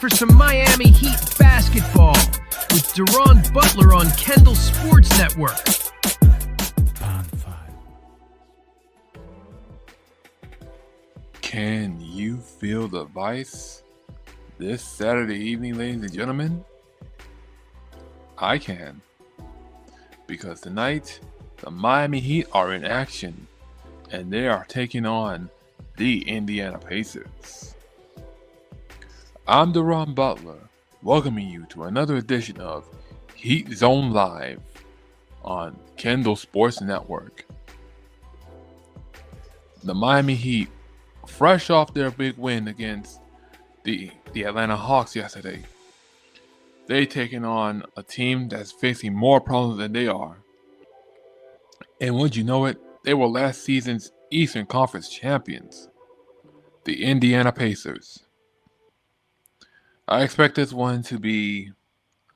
for some Miami Heat basketball with Deron Butler on Kendall Sports Network. On 5. Can you feel the vice this Saturday evening, ladies and gentlemen? I can. Because tonight, the Miami Heat are in action, and they are taking on the Indiana Pacers. I'm Deron Butler, welcoming you to another edition of Heat Zone Live on Kendall Sports Network. The Miami Heat, fresh off their big win against the Atlanta Hawks yesterday, they taking on a team that's facing more problems than they are. And would you know it, they were last season's Eastern Conference champions, the Indiana Pacers. I expect this one to be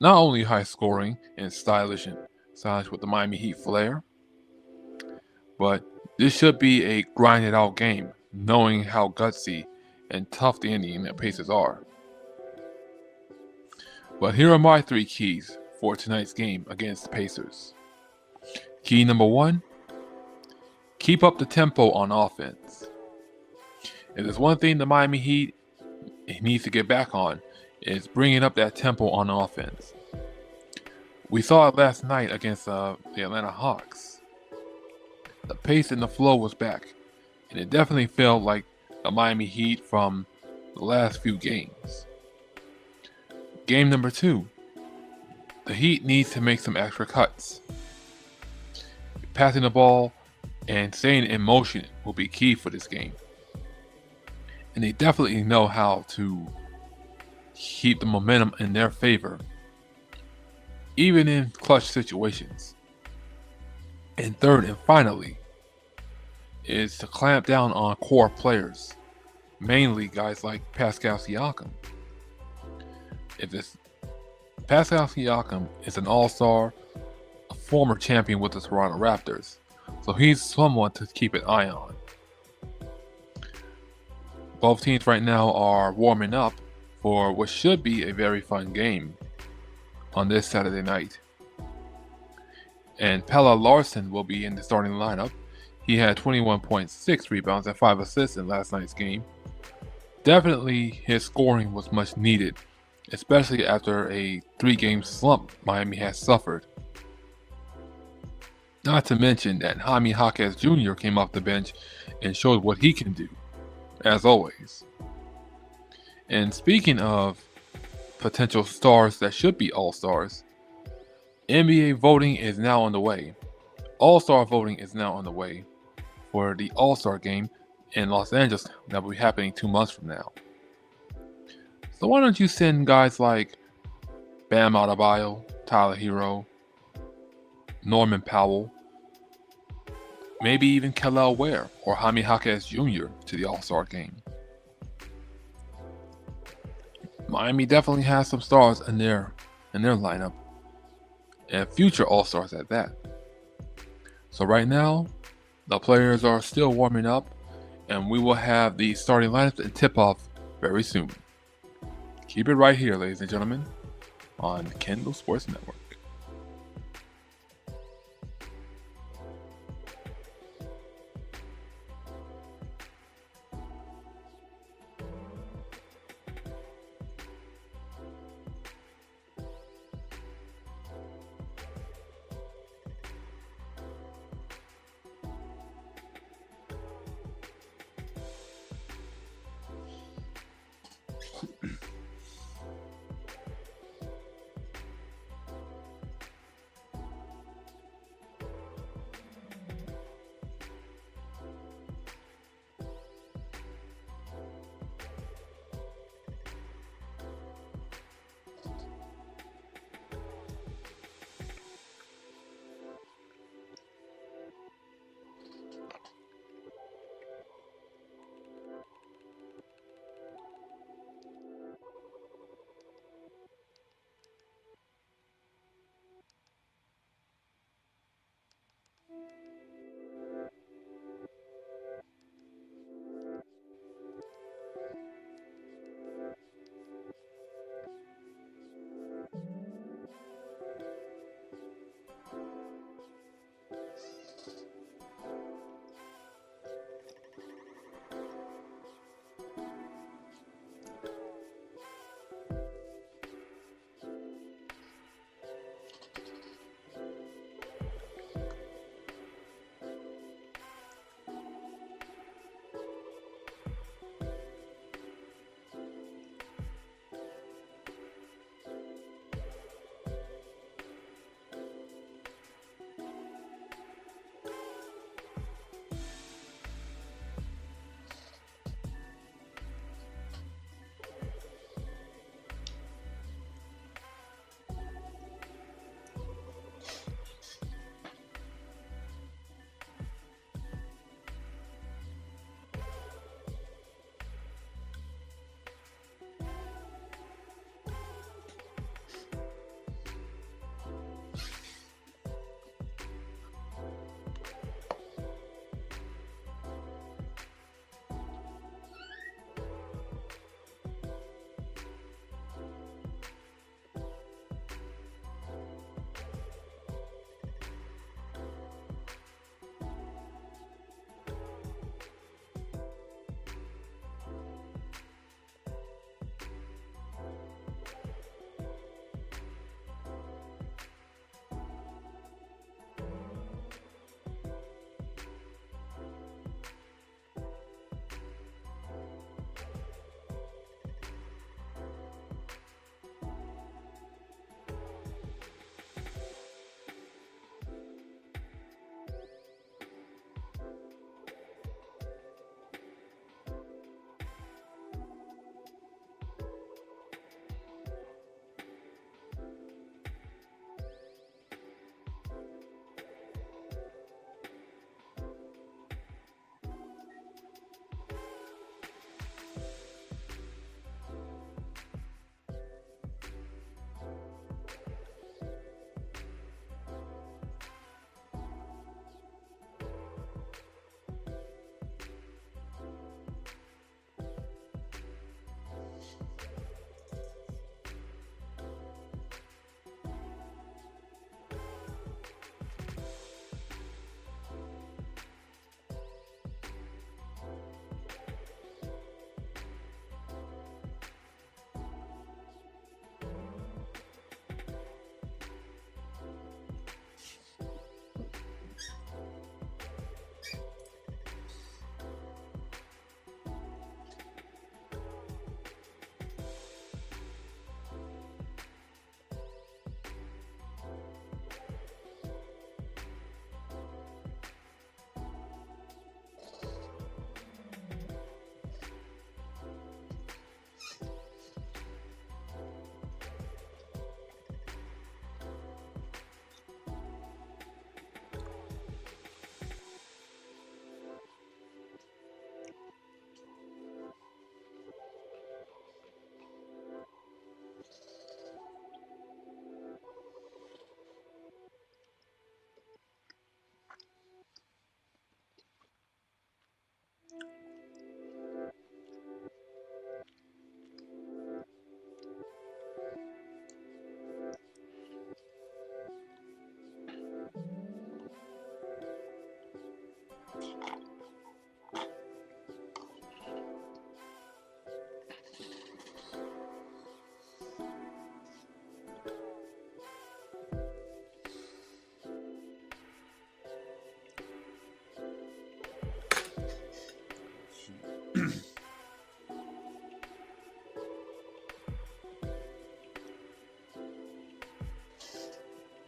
not only high scoring and stylish with the Miami Heat flair, but this should be a grinded out game, knowing how gutsy and tough the Indiana Pacers are. But here are my 3 keys for tonight's game against the Pacers. Key number 1, keep up the tempo on offense. If there's one thing the Miami Heat needs to get back on, is bringing up that tempo on offense. We saw it last night against the Atlanta Hawks. The pace and the flow was back, and it definitely felt like the Miami Heat from the last few games. Game number 2, the Heat needs to make some extra cuts. Passing the ball and staying in motion will be key for this game. And they definitely know how to keep the momentum in their favor, even in clutch situations. And third and finally, is to clamp down on core players, mainly guys like Pascal Siakam. Pascal Siakam is an all-star, a former champion with the Toronto Raptors, so he's someone to keep an eye on. Both teams right now are warming up for what should be a very fun game on this Saturday night. And Pelle Larsson will be in the starting lineup. He had 21.6 rebounds and 5 assists in last night's game. Definitely his scoring was much needed, especially after a 3-game slump Miami has suffered. Not to mention that Jaime Jaquez Jr. came off the bench and showed what he can do, as always. And speaking of potential stars that should be all-stars, NBA voting is now on the way. All-star voting is now on the way for the All-Star game in Los Angeles that will be happening 2 months from now. So why don't you send guys like Bam Adebayo, Tyler Hero, Norman Powell, maybe even Kel'el Ware or Jaime Jaquez Jr. to the All-Star game? Miami definitely has some stars in their lineup, and future All-Stars at that. So right now, the players are still warming up, and we will have the starting lineups and tip-off very soon. Keep it right here, ladies and gentlemen, on Kendall Sports Network.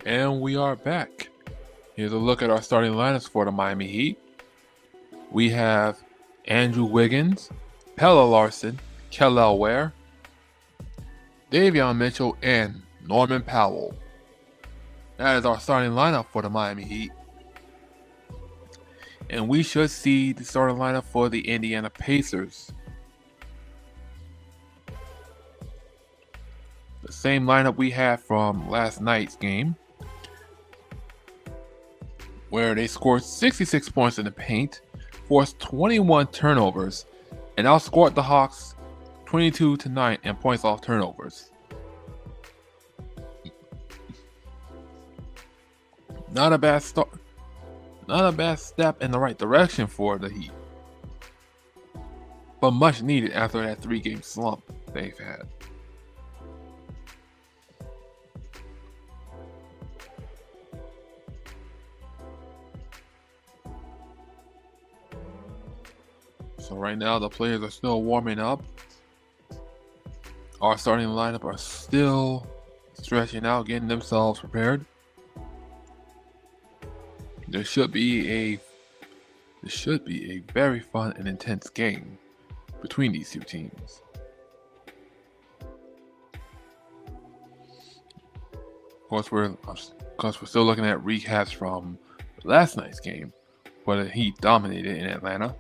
And we are back. Here's a look at our starting lineups for the Miami Heat. We have Andrew Wiggins, Pelle Larsson, Kel'el Ware, Davion Mitchell, and Norman Powell. That is our starting lineup for the Miami Heat. And we should see the starting lineup for the Indiana Pacers. The same lineup we had from last night's game, where they scored 66 points in the paint, forced 21 turnovers, and outscored the Hawks 22-9 in points off turnovers. Not a bad start. Not a bad step in the right direction for the Heat, but much needed after that 3-game slump they've had. So right now the players are still warming up. Our starting lineup are still stretching out, getting themselves prepared. There should be a very fun and intense game between these two teams. Of course, we're still looking at recaps from last night's game, where the Heat dominated in Atlanta.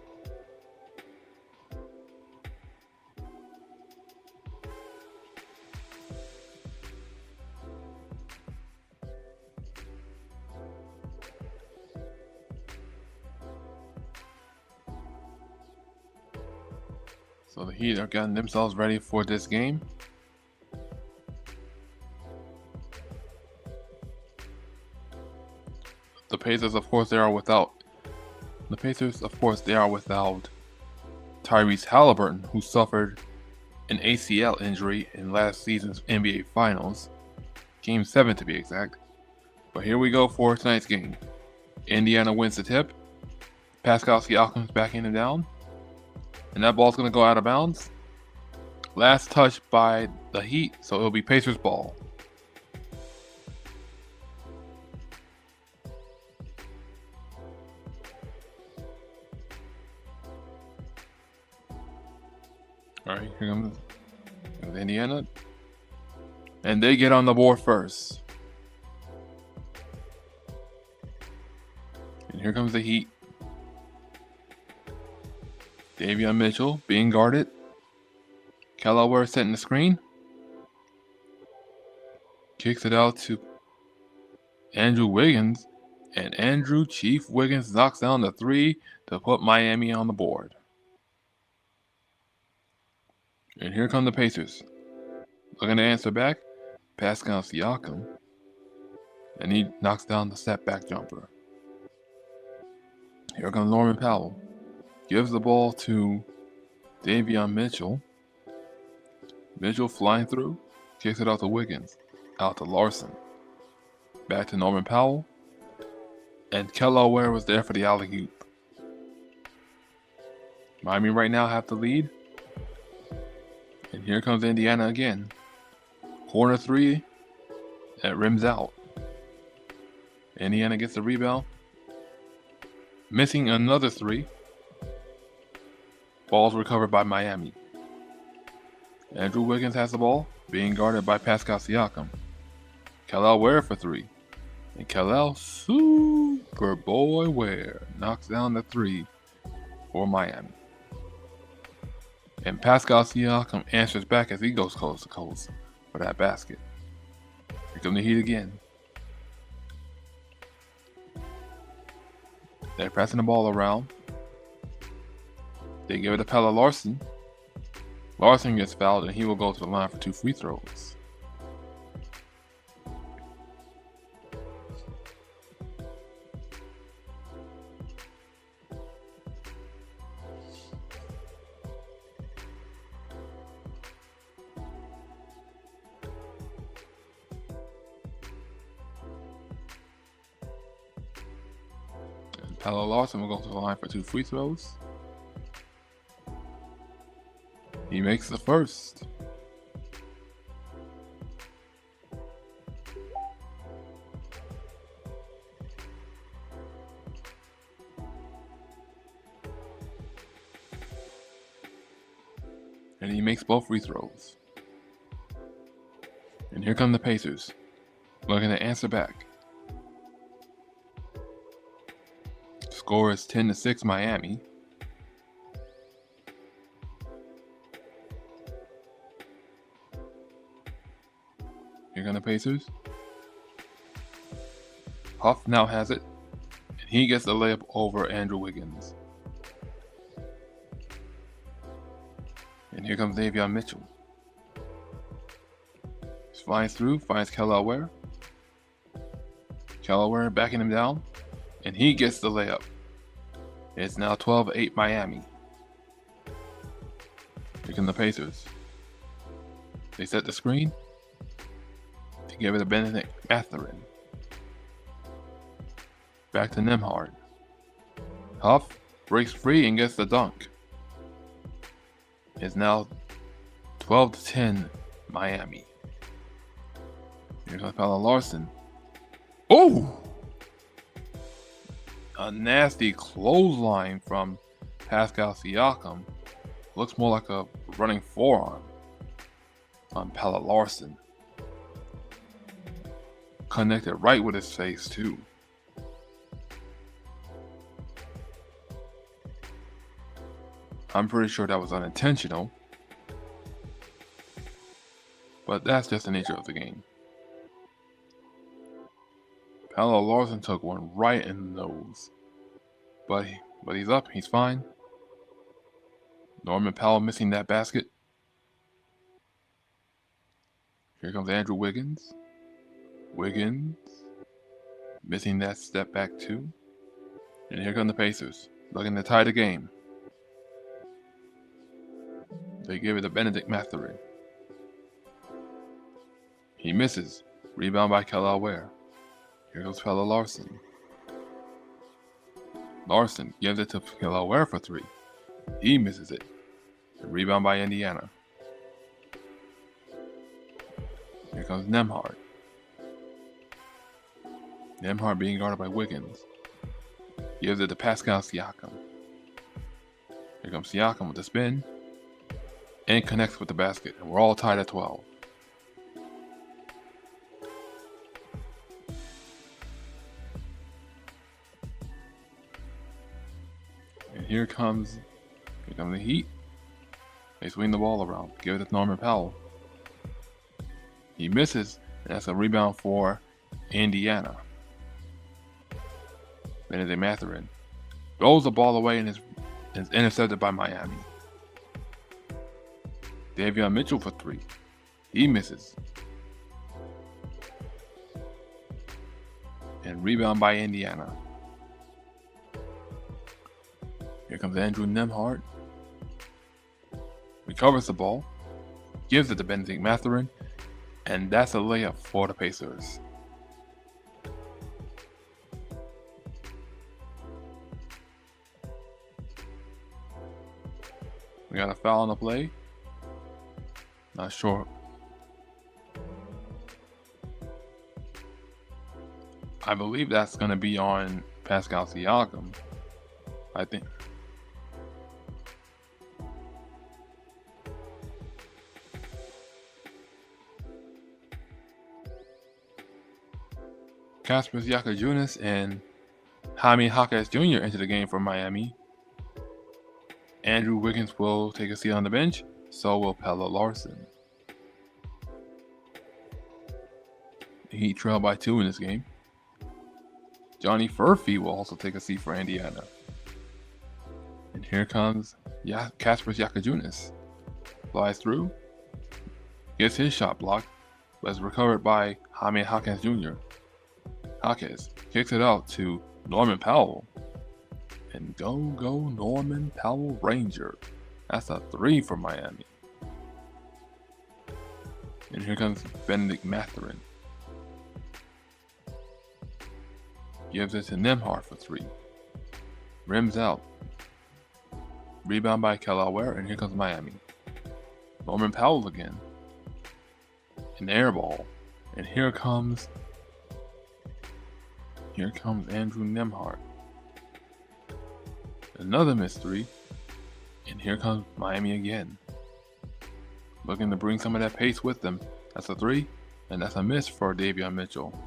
So the Heat are getting themselves ready for this game. The Pacers, of course, they are without Tyrese Halliburton, who suffered an ACL injury in last season's NBA Finals, Game 7 to be exact. But here we go for tonight's game. Indiana wins the tip. Pascal Siakam's backing him down. And that ball's going to go out of bounds. Last touch by the Heat, so it'll be Pacers ball. Alright, here comes Indiana. And they get on the board first. And here comes the Heat. Davion Mitchell being guarded. Kel'el Ware setting the screen. Kicks it out to Andrew Wiggins. And Andrew Chief Wiggins knocks down the 3 to put Miami on the board. And here come the Pacers. Looking to answer back. Pascal Siakam. And he knocks down the step back jumper. Here comes Norman Powell. Gives the ball to Davion Mitchell. Mitchell flying through. Kicks it out to Wiggins. Out to Larsson. Back to Norman Powell. And Kel'el Ware was there for the alley-oop. Miami right now have the lead. And here comes Indiana again. Corner 3. That rims out. Indiana gets the rebound. Missing another 3. Ball's recovered by Miami. Andrew Wiggins has the ball, being guarded by Pascal Siakam. Kel'el Ware for 3. And Kel'el Superboy Ware knocks down the 3 for Miami. And Pascal Siakam answers back as he goes coast to coast for that basket. Here come the Heat again. They're passing the ball around. They give it to Pelle Larsson. Larsson gets fouled and he will go to the line for 2 free throws. And Pelle Larsson will go to the line for 2 free throws. He makes the first. And he makes both free throws. And here come the Pacers, looking to answer back. Score is 10-6 Miami. Here come the Pacers. Huff now has it, and he gets the layup over Andrew Wiggins. And here comes Davion Mitchell. He flies through, finds Kelaware. Kelaware backing him down, and he gets the layup. It's now 12-8 Miami. Here come the Pacers. They set the screen to give it to Benedict Mathurin. Back to Nembhard. Huff breaks free and gets the dunk. It's now 12-10 Miami. Here comes Paolo Larson. Oh! A nasty clothesline from Pascal Siakam. Looks more like a running forearm on Paolo Larson. Connected right with his face too. I'm pretty sure that was unintentional, but that's just the nature of the game. Paolo Larson took one right in the nose, but he's up, he's fine. Norman Powell missing that basket. Here comes Andrew Wiggins. Wiggins missing that step back too. And here come the Pacers, looking to tie the game. They give it to Benedict Mathurin. He misses. Rebound by Kelaware. Here goes Paolo Larson. Larson gives it to Kelaware for three. He misses it. The rebound by Indiana. Here comes Nembhard. Nembhard being guarded by Wiggins. Gives it to Pascal Siakam. Here comes Siakam with the spin. And connects with the basket. And we're all tied at 12. And here comes the Heat. They swing the ball around. Give it to Norman Powell. He misses. And that's a rebound for Indiana. Benedict Mathurin throws the ball away and is intercepted by Miami. Davion Mitchell for three. He misses. And rebound by Indiana. Here comes Andrew Nembhard. Recovers the ball. Gives it to Benedict Mathurin. And that's a layup for the Pacers. We got a foul on the play. Not sure. I believe that's going to be on Pascal Siakam. I think. Kasper Siakam and Jaime Jaquez Jr. into the game for Miami. Andrew Wiggins will take a seat on the bench. So will Paolo Larson. The Heat trail by 2 in this game. Johnny Furphy will also take a seat for Indiana. And here comes Kasper Siakam. Flies through. Gets his shot blocked. But is recovered by Jaime Jaquez Jr. Jaquez kicks it out to Norman Powell. And go Norman Powell Ranger. That's a 3 for Miami. And here comes Benedict Mathurin. Gives it to Nembhard for 3. Rims out. Rebound by Kelaware, and here comes Miami. Norman Powell again. An air ball. And here comes Andrew Nembhard. Another missed 3. And here comes Miami again. looking to bring some of that pace with them. That's a 3, and that's a miss for Davion Mitchell.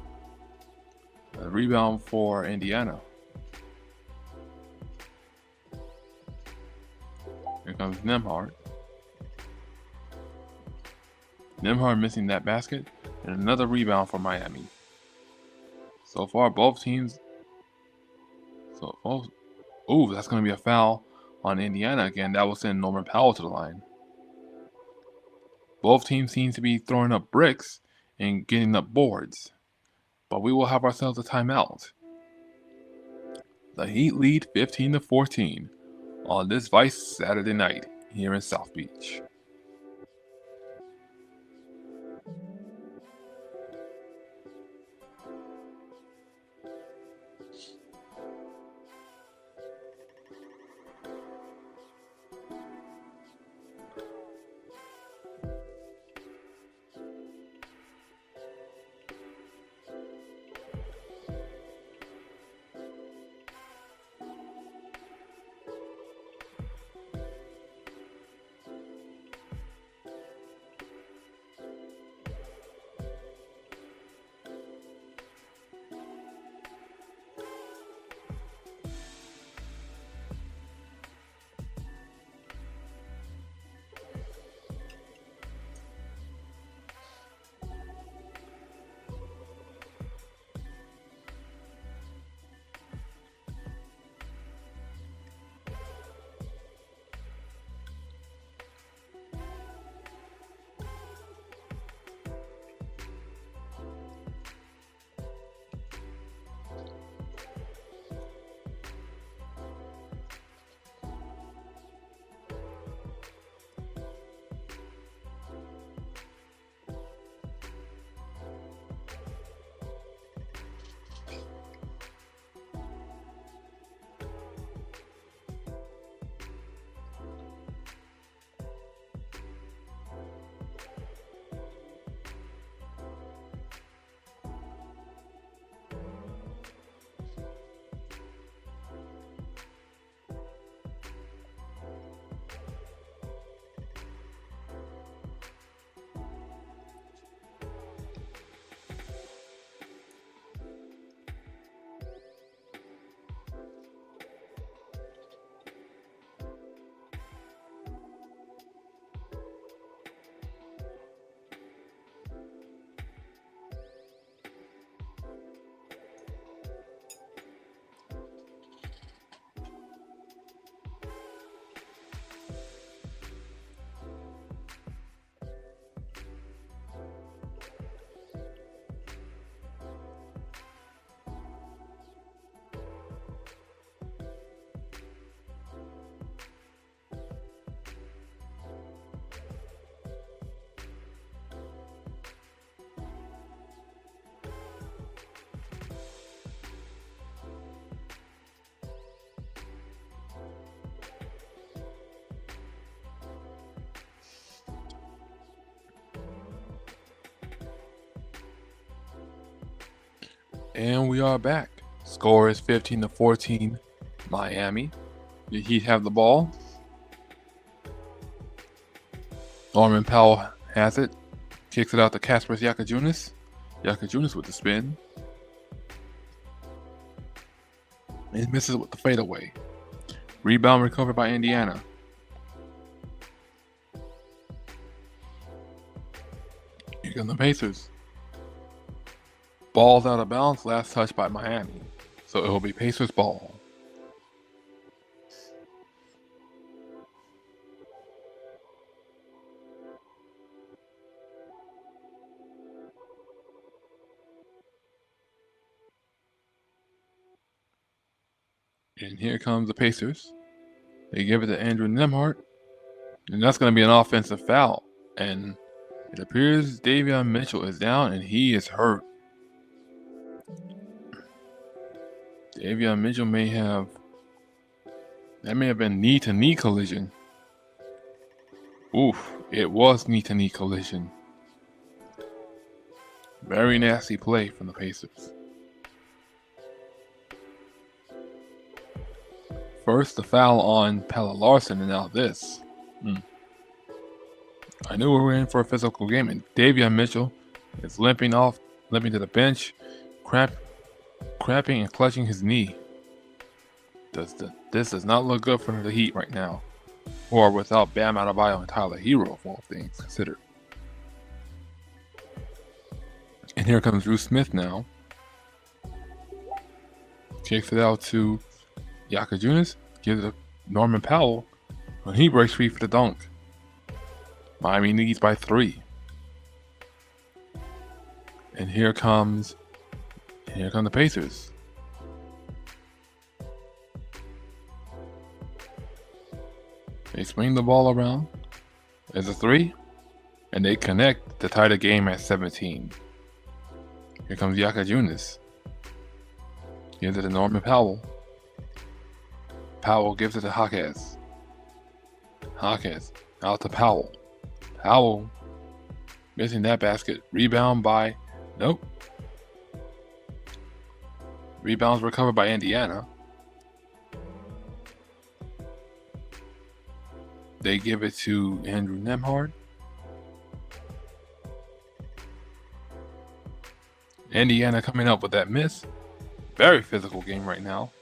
A rebound for Indiana. Here comes Nembhard. Nembhard missing that basket, and another rebound for Miami. So far, both teams. Ooh, that's going to be a foul on Indiana again. That will send Norman Powell to the line. Both teams seem to be throwing up bricks and getting up boards. But we will have ourselves a timeout. The Heat lead 15-14 on this Vice Saturday night here in South Beach. And we are back. Score is 15-14 Miami. The Heat have the ball. Norman Powell has it. Kicks it out to Kasper Yakajunas. Yakajunas with the spin. And misses with the fadeaway. Rebound recovered by Indiana. Here come the Pacers. Ball's out of bounds, last touch by Miami. So it will be Pacers ball. And here comes the Pacers. They give it to Andrew Nembhard. And that's going to be an offensive foul. And it appears Davion Mitchell is down and he is hurt. Davion Mitchell may have been knee-to-knee collision. Oof, it was knee-to-knee collision. Very nasty play from the Pacers. First the foul on Pelle Larsson and now this. I knew we were in for a physical game, and Davion Mitchell is limping to the bench, cramping and clutching his knee. This does not look good for the Heat right now, or without Bam Adebayo and Tyler Hero, of all things considered. And here comes Drew Smith now. Kicks it out to Yakajunas, gives it to Norman Powell, and he breaks free for the dunk. Miami leads by 3. And here come the Pacers. They swing the ball around. There's a 3, and they connect to tie the game at 17. Here comes Yakajunas. Gives it to Norman Powell. Powell gives it to Hawkes. Hawkes out to Powell. Powell missing that basket. Rebound by... Nope. Rebounds recovered by Indiana. They give it to Andrew Nembhard. Indiana coming up with that miss. Very physical game right now.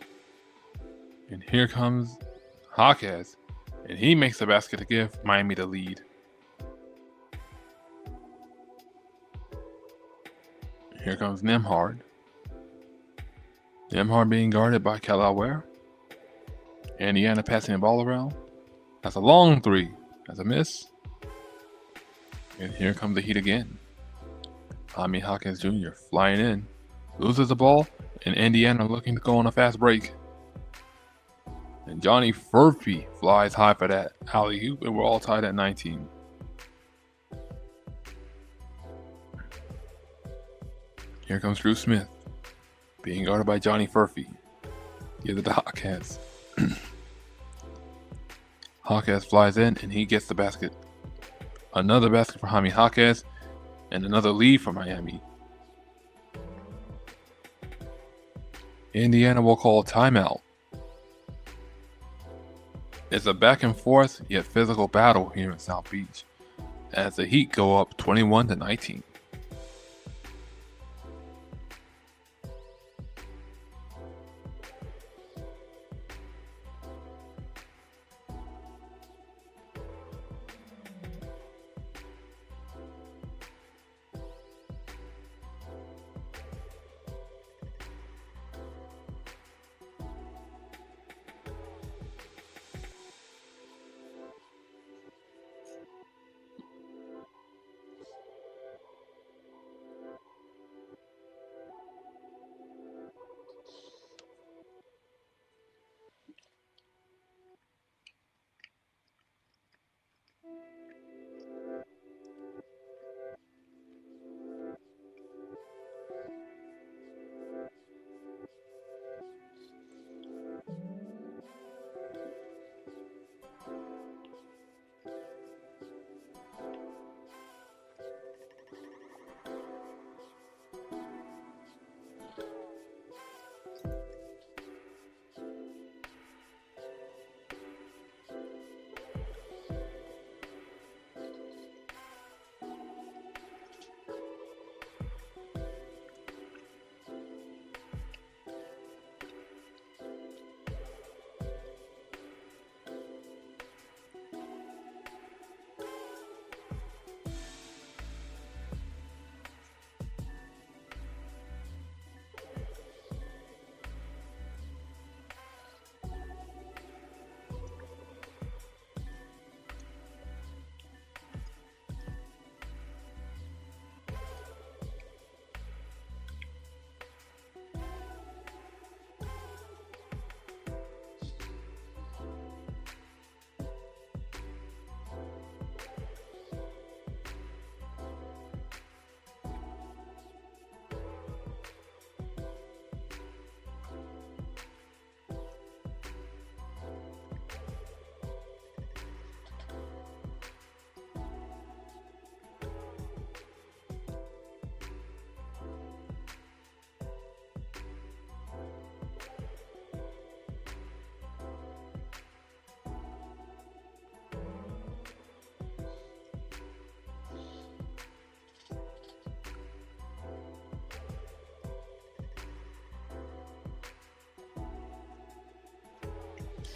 And here comes Hawkes. And he makes the basket to give Miami the lead. Here comes Nembhard. Nembhard being guarded by Kelly Ware. Indiana passing the ball around. That's a long 3. That's a miss. And here comes the Heat again. Tommy Hawkins Jr. flying in. Loses the ball. And Indiana looking to go on a fast break. And Johnny Furphy flies high for that alley-oop. And we're all tied at 19. Here comes Drew Smith, being guarded by Johnny Furphy. Gives it to Hawkes. Hawkes flies in and he gets the basket. Another basket for Jaime Hawkes and another lead for Miami. Indiana will call timeout. It's a back and forth yet physical battle here in South Beach as the Heat go up 21-19.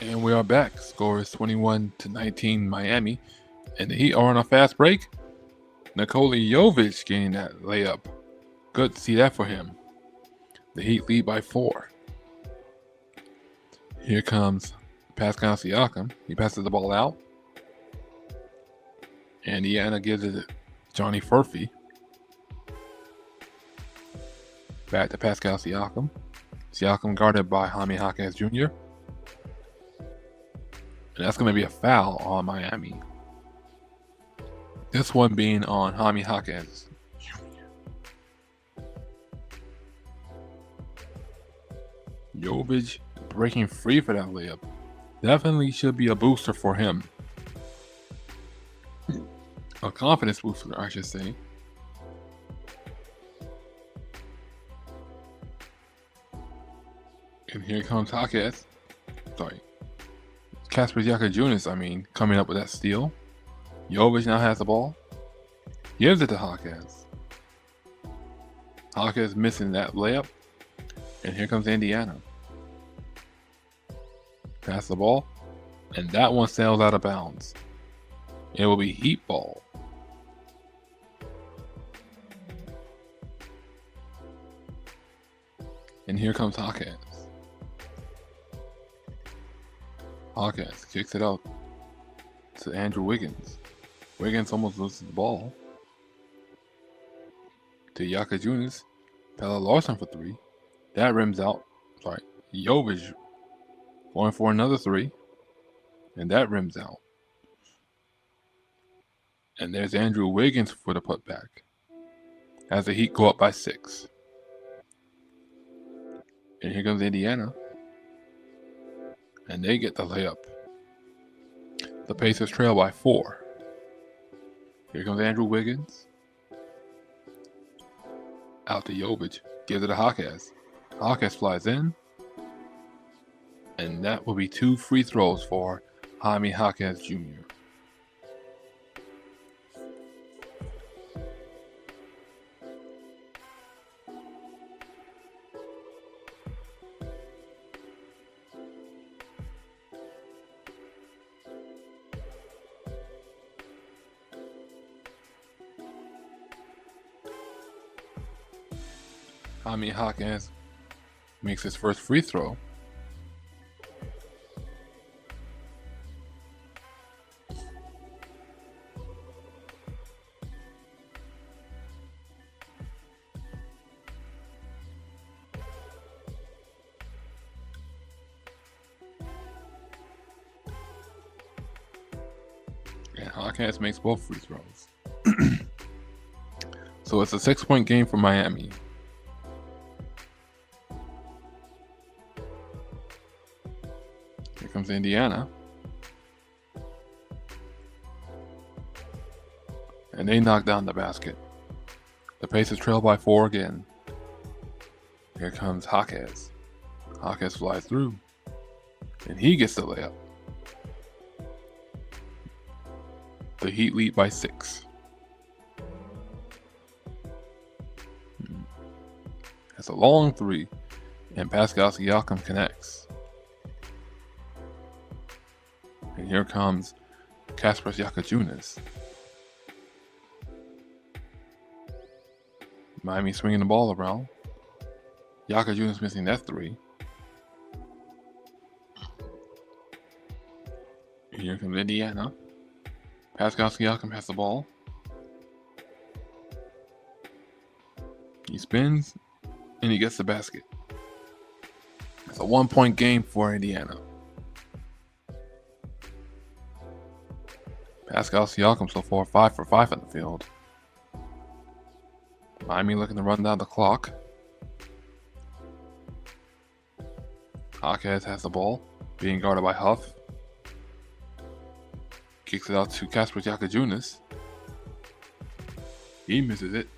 And we are back. Score is 21-19 Miami. And the Heat are on a fast break. Nikola Jovic getting that layup. Good to see that for him. The Heat lead by 4. Here comes Pascal Siakam. He passes the ball out. And Indiana gives it to Johnny Furphy. Back to Pascal Siakam. Siakam guarded by Jaime Jaquez Jr. And that's going to be a foul on Miami. This one being on Jaime Jaquez Jr. Jovic breaking free for that layup. Definitely should be a booster for him. A confidence booster, I should say. And here comes Jaquez. Sorry. Kasper Jr., coming up with that steal. Jovic now has the ball. Gives it to Jaquez. Jaquez missing that layup. And here comes Indiana. Pass the ball. And that one sails out of bounds. It will be Heat ball. And here comes Jaquez. Jaquez kicks it out to Andrew Wiggins. Wiggins almost loses the ball. To Jakob Junis. Pelle Larsson for 3. That rims out. Sorry. Jovic going for another 3. And that rims out. And there's Andrew Wiggins for the putback. As the Heat go up by 6. And here comes Indiana. And they get the layup. The Pacers trail by 4. Here comes Andrew Wiggins. Out to Jovic. Gives it to Jaquez. Jaquez flies in. And that will be 2 free throws for Jaime Jaquez Jr. Jaime Jaquez makes his first free throw. And Jaquez makes both free throws. So it's a 6-point game for Miami. Here comes Indiana. And they knock down the basket. The Pacers trail by 4 again. Here comes Jaquez. Jaquez flies through. And he gets the layup. The Heat lead by 6. That's a long 3. And Pascal Siakam connects. And here comes Kasper Jakajunas. Miami swinging the ball around. Jakajunas missing that 3. And here comes Indiana. Pascal Siakam has the ball. He spins and he gets the basket. It's a 1-point game for Indiana. Pascal Siakam so far 5 for 5 in the field. Miami looking to run down the clock. Jaquez has the ball, being guarded by Huff. Kicks it out to Kasper Jakajunas. He misses it.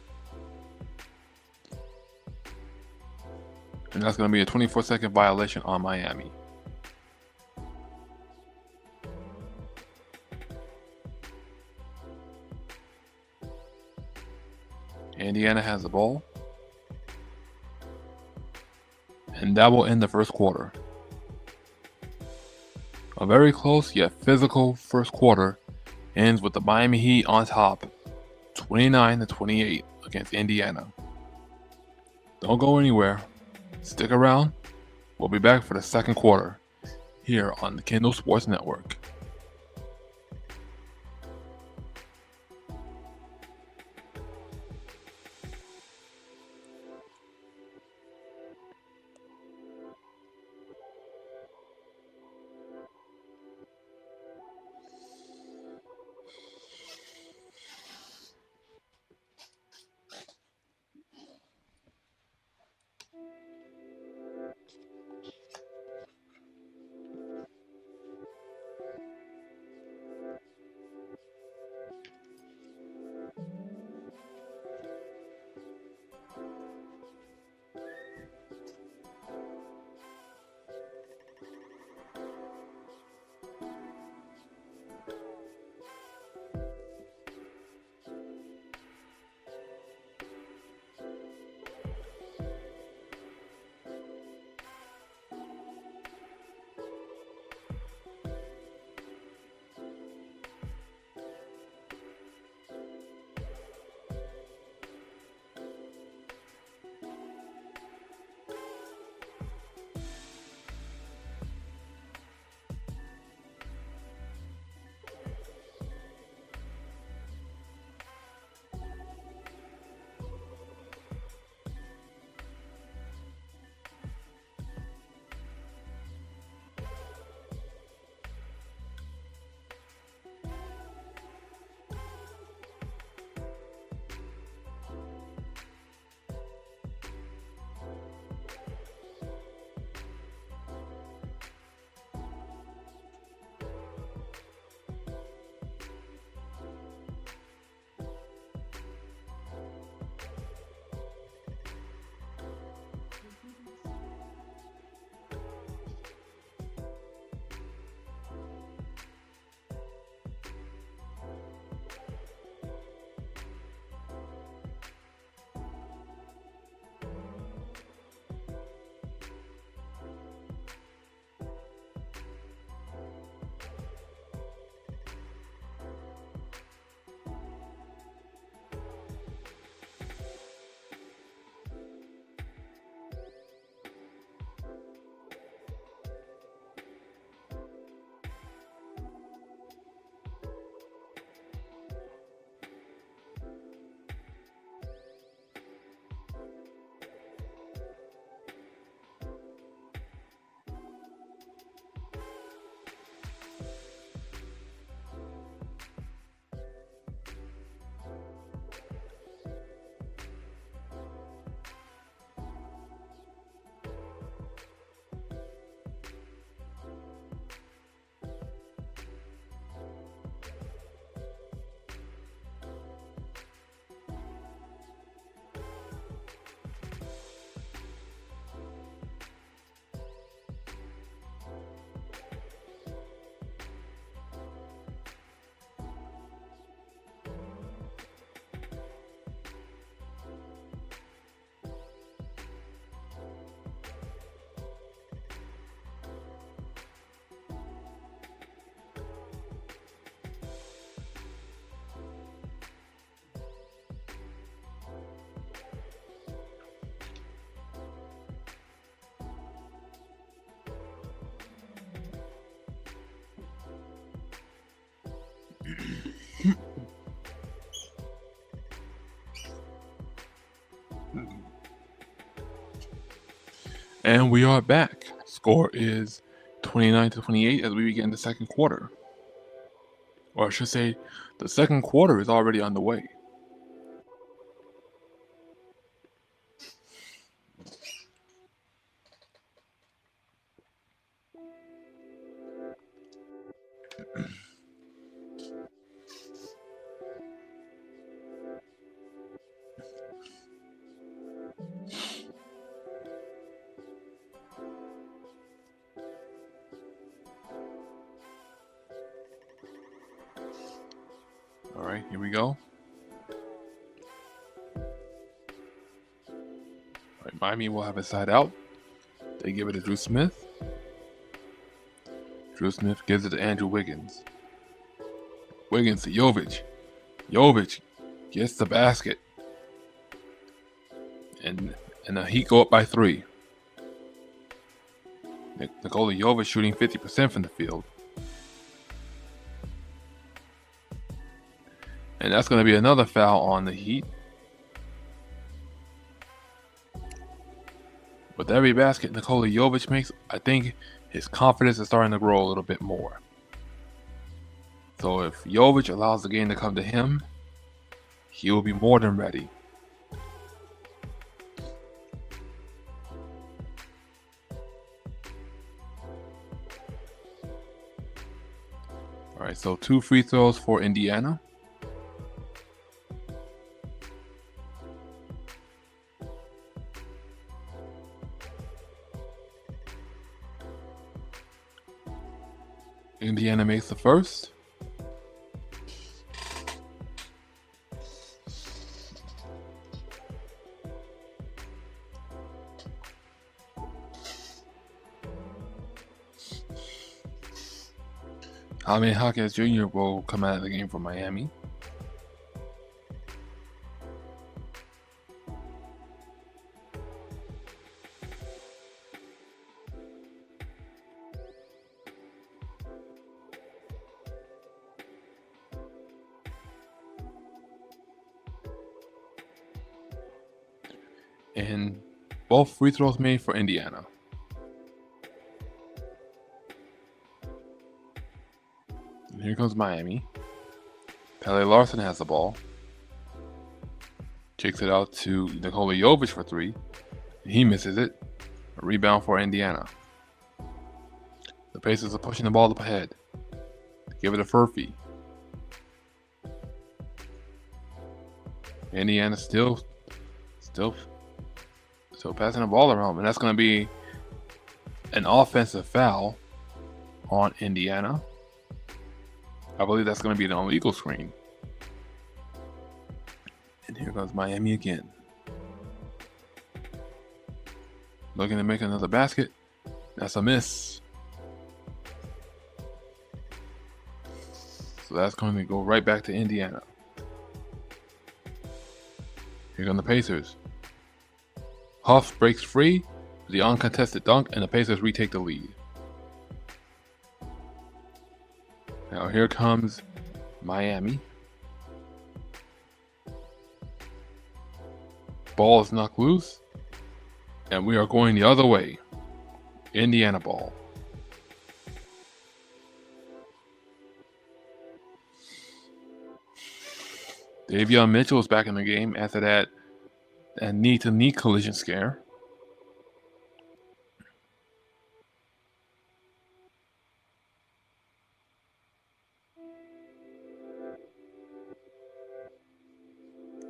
And that's going to be a 24-second violation on Miami. Indiana has the ball. And that will end the first quarter. A very close yet physical first quarter ends with the Miami Heat on top, 29-28 against Indiana. Don't go anywhere. Stick around. We'll be back for the second quarter here on the Kindle Sports Network. And we are back. Score is 29-28 as we begin the second quarter. Or I should say, the second quarter is already underway. All right, here we go. All right, Miami will have a side out. They give it to Drew Smith. Drew Smith gives it to Andrew Wiggins. Wiggins to Jovic. Jovic gets the basket. And the Heat go up by 3. Nikola Jovic shooting 50% from the field. And that's going to be another foul on the Heat. With every basket Nikola Jovic makes, I think his confidence is starting to grow a little bit more. So if Jovic allows the game to come to him, he will be more than ready. Alright, so 2 free throws for Indiana. Indiana makes the first. Jaime Jaquez Jr. will come out of the game for Miami. And both free throws made for Indiana. And here comes Miami. Pele Larson has the ball. Kicks it out to Nikola Jovic for 3. He misses it. A rebound for Indiana. The Pacers are pushing the ball up ahead. Give it to Furphy. Indiana still passing the ball around, and that's going to be an offensive foul on Indiana. I believe that's going to be an illegal screen. And here goes Miami again. Looking to make another basket. That's a miss. So that's going to go right back to Indiana. Here come the Pacers. Huff breaks free, the uncontested dunk, and the Pacers retake the lead. Now here comes Miami. Ball is knocked loose, and we are going the other way. Indiana ball. Davion Mitchell is back in the game after that knee-to-knee collision scare.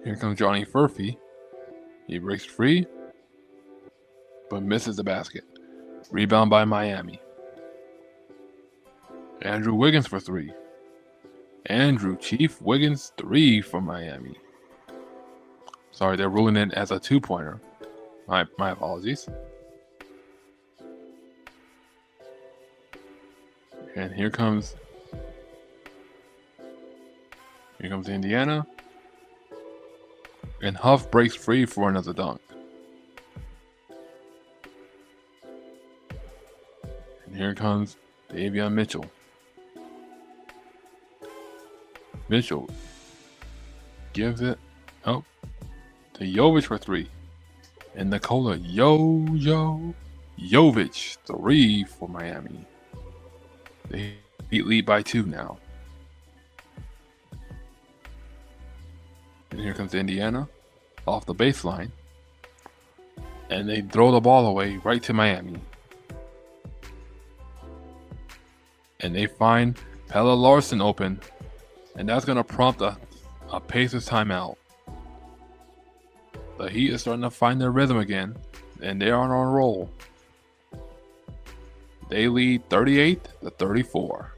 Here comes Johnny Furphy. He breaks free, but misses the basket. Rebound by Miami. Andrew Wiggins for 3. Andrew Chief Wiggins 3 for Miami. Sorry, they're ruling it as a 2-pointer. My apologies. And here comes Indiana. And Huff breaks free for another dunk. And here comes Davion Mitchell. Mitchell gives it up to Jovic for 3. And Nikola Jovic 3 for Miami. They lead by 2 now. And here comes Indiana off the baseline. And they throw the ball away right to Miami. And they find Pelle Larsson open. And that's going to prompt a Pacers timeout. The Heat is starting to find their rhythm again, and they are on a roll. They lead 38-34.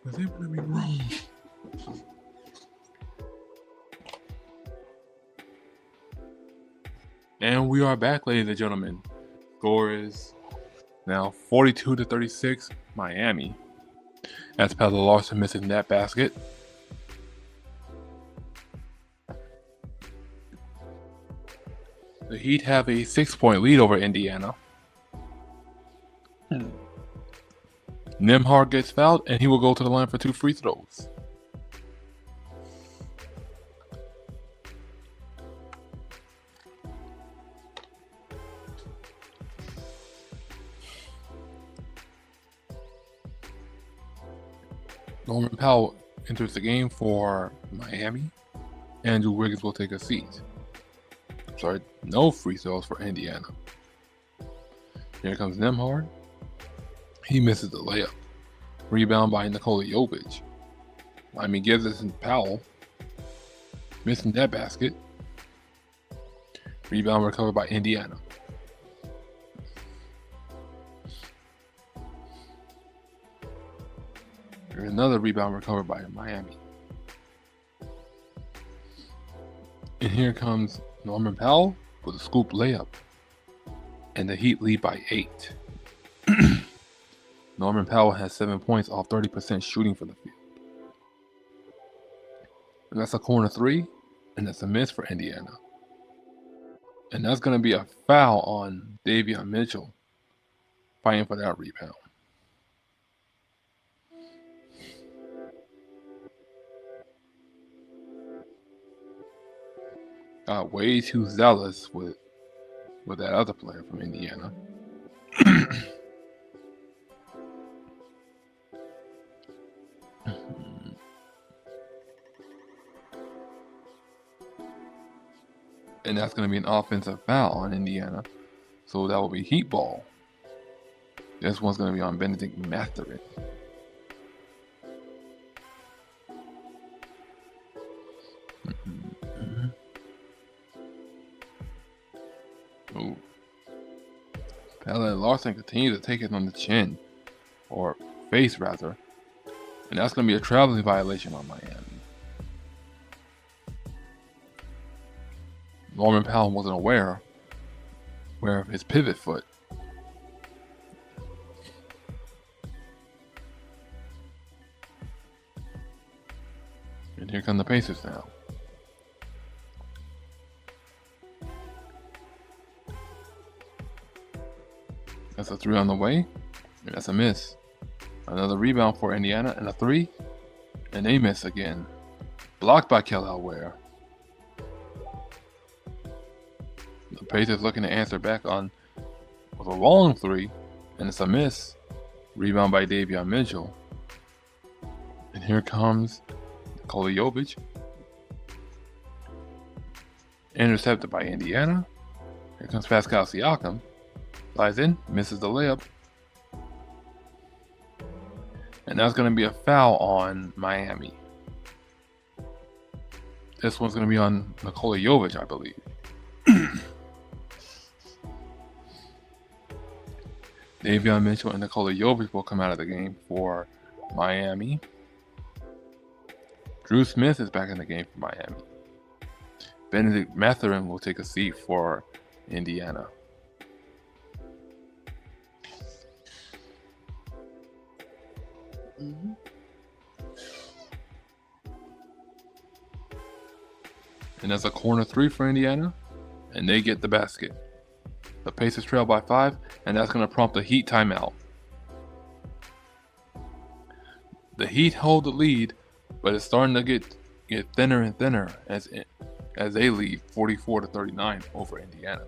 Is it gonna be wrong? And we are back, ladies and gentlemen. Score is now 42-36, Miami. That's Pella Larson missing that basket. The Heat have a 6-point lead over Indiana. Nembhard gets fouled, and he will go to the line for 2 free throws. Norman Powell enters the game for Miami. Andrew Wiggins will take a seat. Sorry, no free throws for Indiana. Here comes Nembhard. He misses the layup. Rebound by Nikola Jovic. Miami gives it to Powell. Missing that basket. Rebound recovered by Indiana. There's another rebound recovered by Miami. And here comes Norman Powell with a scoop layup. And the Heat lead by 8. Norman Powell has 7 points off 30% shooting for the field. And that's a corner 3, and that's a miss for Indiana. And that's going to be a foul on Davion Mitchell, fighting for that rebound. Got way too zealous with that other player from Indiana. And that's going to be an offensive foul on Indiana. So that will be Heat ball. This one's going to be on Benedict Mathurin. Ooh. Pella Larson continues to take it on the chin. Or face, rather. And that's going to be a traveling violation on Miami. Norman Powell wasn't aware of his pivot foot. And here come the Pacers now. That's a 3 on the way, and that's a miss. Another rebound for Indiana, and a 3, and they miss again. Blocked by Kelly Ware. The Pacers looking to answer back on with a long 3, and it's a miss. Rebound by Davion Mitchell. And here comes Nikola Jovic. Intercepted by Indiana. Here comes Pascal Siakam. Slides in, misses the layup. And that's going to be a foul on Miami. This one's going to be on Nikola Jovic, I believe. Davion Mitchell and Nikola Jovic will come out of the game for Miami. Drew Smith is back in the game for Miami. Benedict Mathurin will take a seat for Indiana. And that's a corner 3 for Indiana, and they get the basket. The Pacers trail by 5, and that's going to prompt a Heat timeout. The Heat hold the lead, but it's starting to get thinner and thinner as they lead 44-39 over Indiana.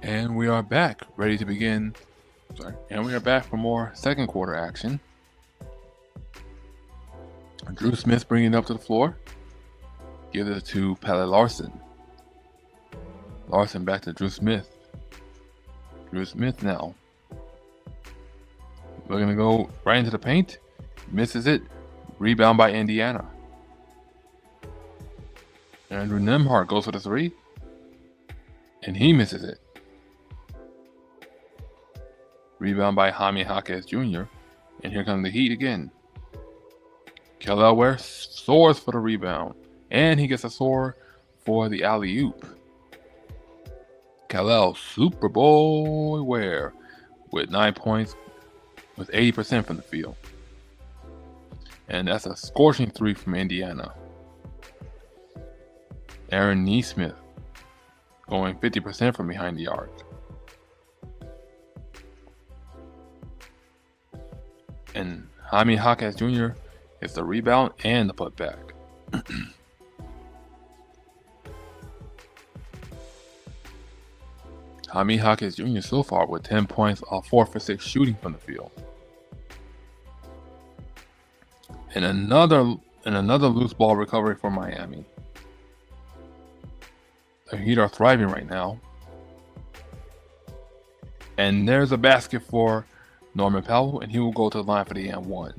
And we are back, ready to begin. And we are back for more second quarter action. Drew Smith bringing it up to the floor. Gives it to Pelle Larsson. Larsson back to Drew Smith. Drew Smith now. Looking to go right into the paint. Misses it. Rebound by Indiana. Andrew Nembhard goes for the three. And he misses it. Rebound by Jaime Jaquez Jr. And here comes the Heat again. Kelly Ware soars for the rebound. And he gets a soar for the alley-oop. Kal-El Super Boy Ware with 9 points with 80% from the field. And that's a scorching three from Indiana. Aaron Nesmith going 50% from behind the arc. And Jaime Jaquez Jr. is the rebound and the putback. Jaime Jaquez Jr. so far with 10 points off 4 for 6 shooting from the field. And another loose ball recovery for Miami. The Heat are thriving right now. And there's a basket for Norman Powell, and he will go to the line for the and one.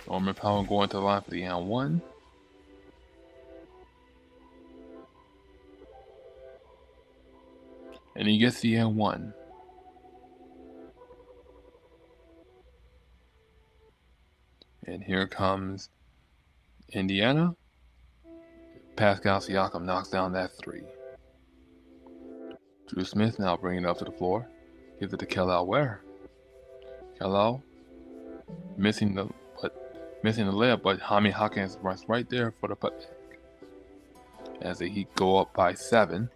Norman Powell going to the line for the and one. And he gets the and one. And here comes Indiana. Pascal Siakam knocks down that three. Drew Smith now bringing it up to the floor. Gives it to Kelly Ware. Kelly missing the layup, but Jaime Jaquez runs right there for the putback. As the Heat go up by 7.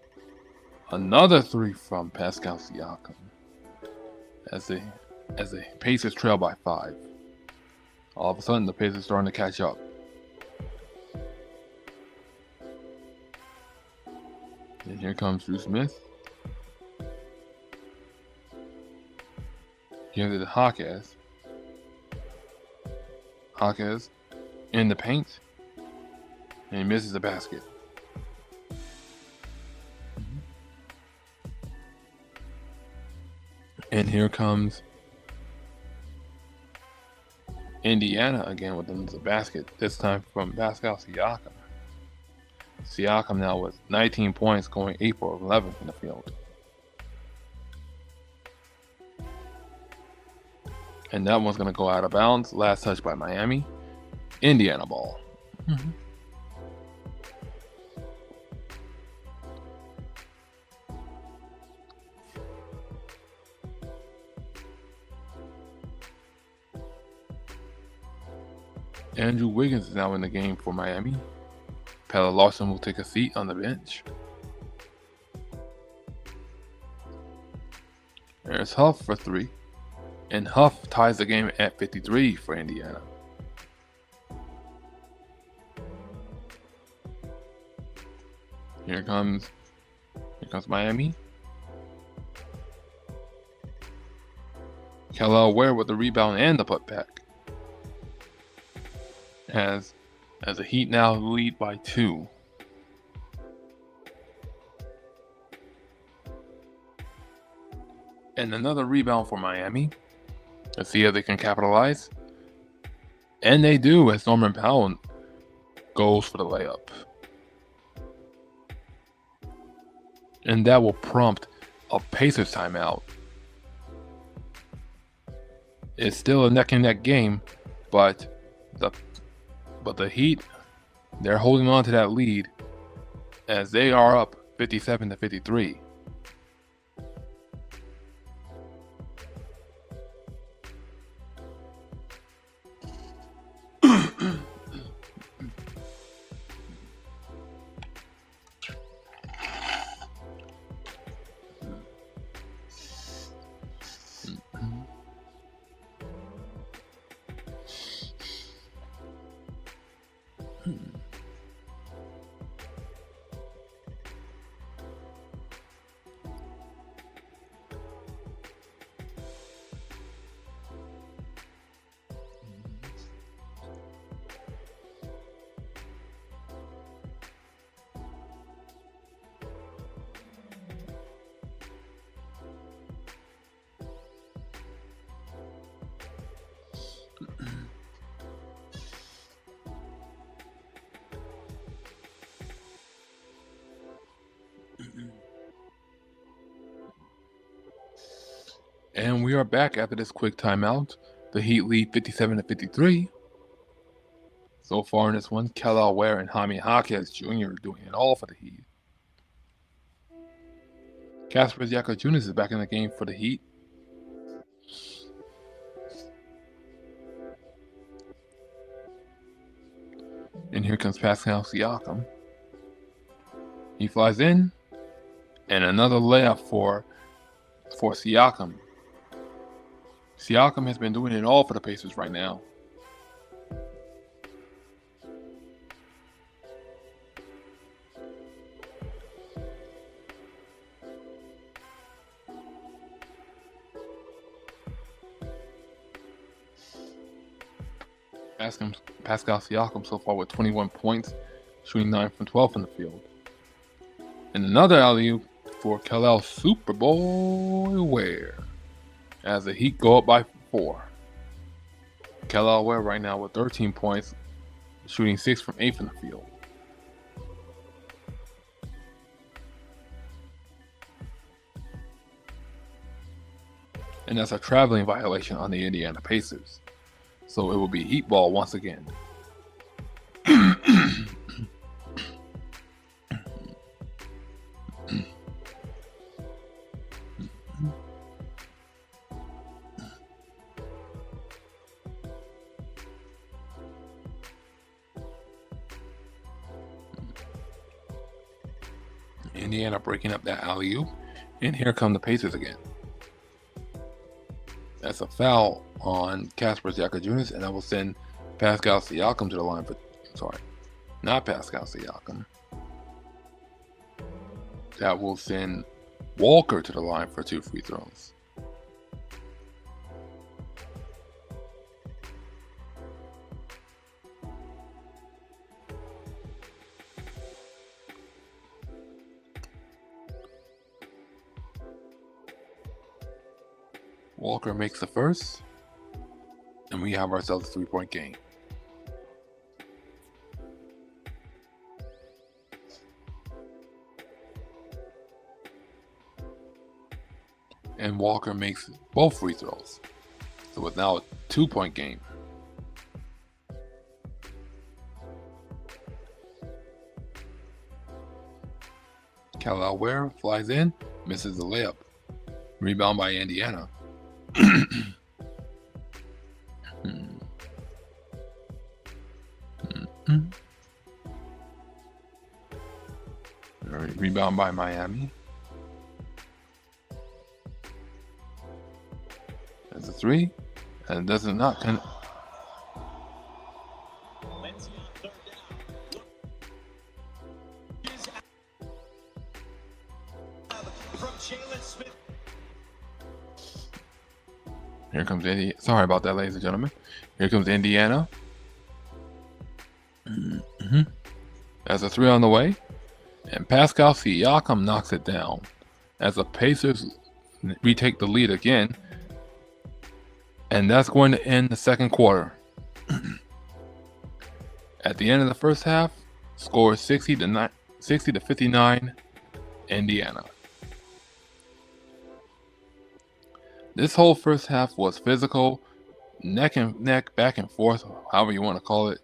Another three from Pascal Siakam. As the Pacers trail by 5. All of a sudden, the Pacers starting to catch up. And here comes Drew Smith. Gives it to Jaquez. Jaquez in the paint. And he misses the basket. And here comes Indiana again with the basket, this time from Pascal Siakam. Siakam now with 19 points, going 8 for 11 from the field. And that one's going to go out of bounds. Last touch by Miami. Indiana ball. Andrew Wiggins is now in the game for Miami. Pelle Larsson will take a seat on the bench. There's Huff for 3. And Huff ties the game at 53 for Indiana. Here comes Miami. Kelly Ware with the rebound and the putback. As the Heat now lead by 2. And another rebound for Miami. Let's see if they can capitalize. And they do, as Norman Powell goes for the layup. And that will prompt a Pacers timeout. It's still a neck and neck game, but the Heat, they're holding on to that lead as they are up 57-53. And we are back after this quick timeout. The Heat lead 57-53. So far in this one, Kelly Ware and Jaime Jaquez Jr. doing it all for the Heat. Kasper Jr. is back in the game for the Heat. And here comes Pascal Siakam. He flies in. And another layup for Siakam. Siakam has been doing it all for the Pacers right now. Pascal Siakam so far with 21 points, shooting 9 from 12 from the field. And another alley-oop for Kelly Superboy Ware as the Heat go up by 4. Kelly Ware right now with 13 points, shooting 6 from 8 from the field. And that's a traveling violation on the Indiana Pacers. So it will be Heat ball once again. Indiana breaking up that alley-oop. And here come the Pacers again. That's a foul on Kasper Jr. and that will send Pascal Siakam to the line for... Sorry, not Pascal Siakam. That will send Walker to the line for 2 free throws. Walker makes the first, and we have ourselves a 3-point game. And Walker makes both free throws. So it's now a 2-point game. Kelly Ware flies in, misses the layup. Rebound by Indiana. Rebound by Miami. That's a 3. And it does not Here comes Indiana. Sorry about that, ladies and gentlemen. Here comes Indiana. That's a 3 on the way. And Pascal Siakam knocks it down as the Pacers retake the lead again, and that's going to end the second quarter. At the end of the first half, score 60 to 59, Indiana. This whole first half was physical, neck and neck, back and forth, however you want to call it.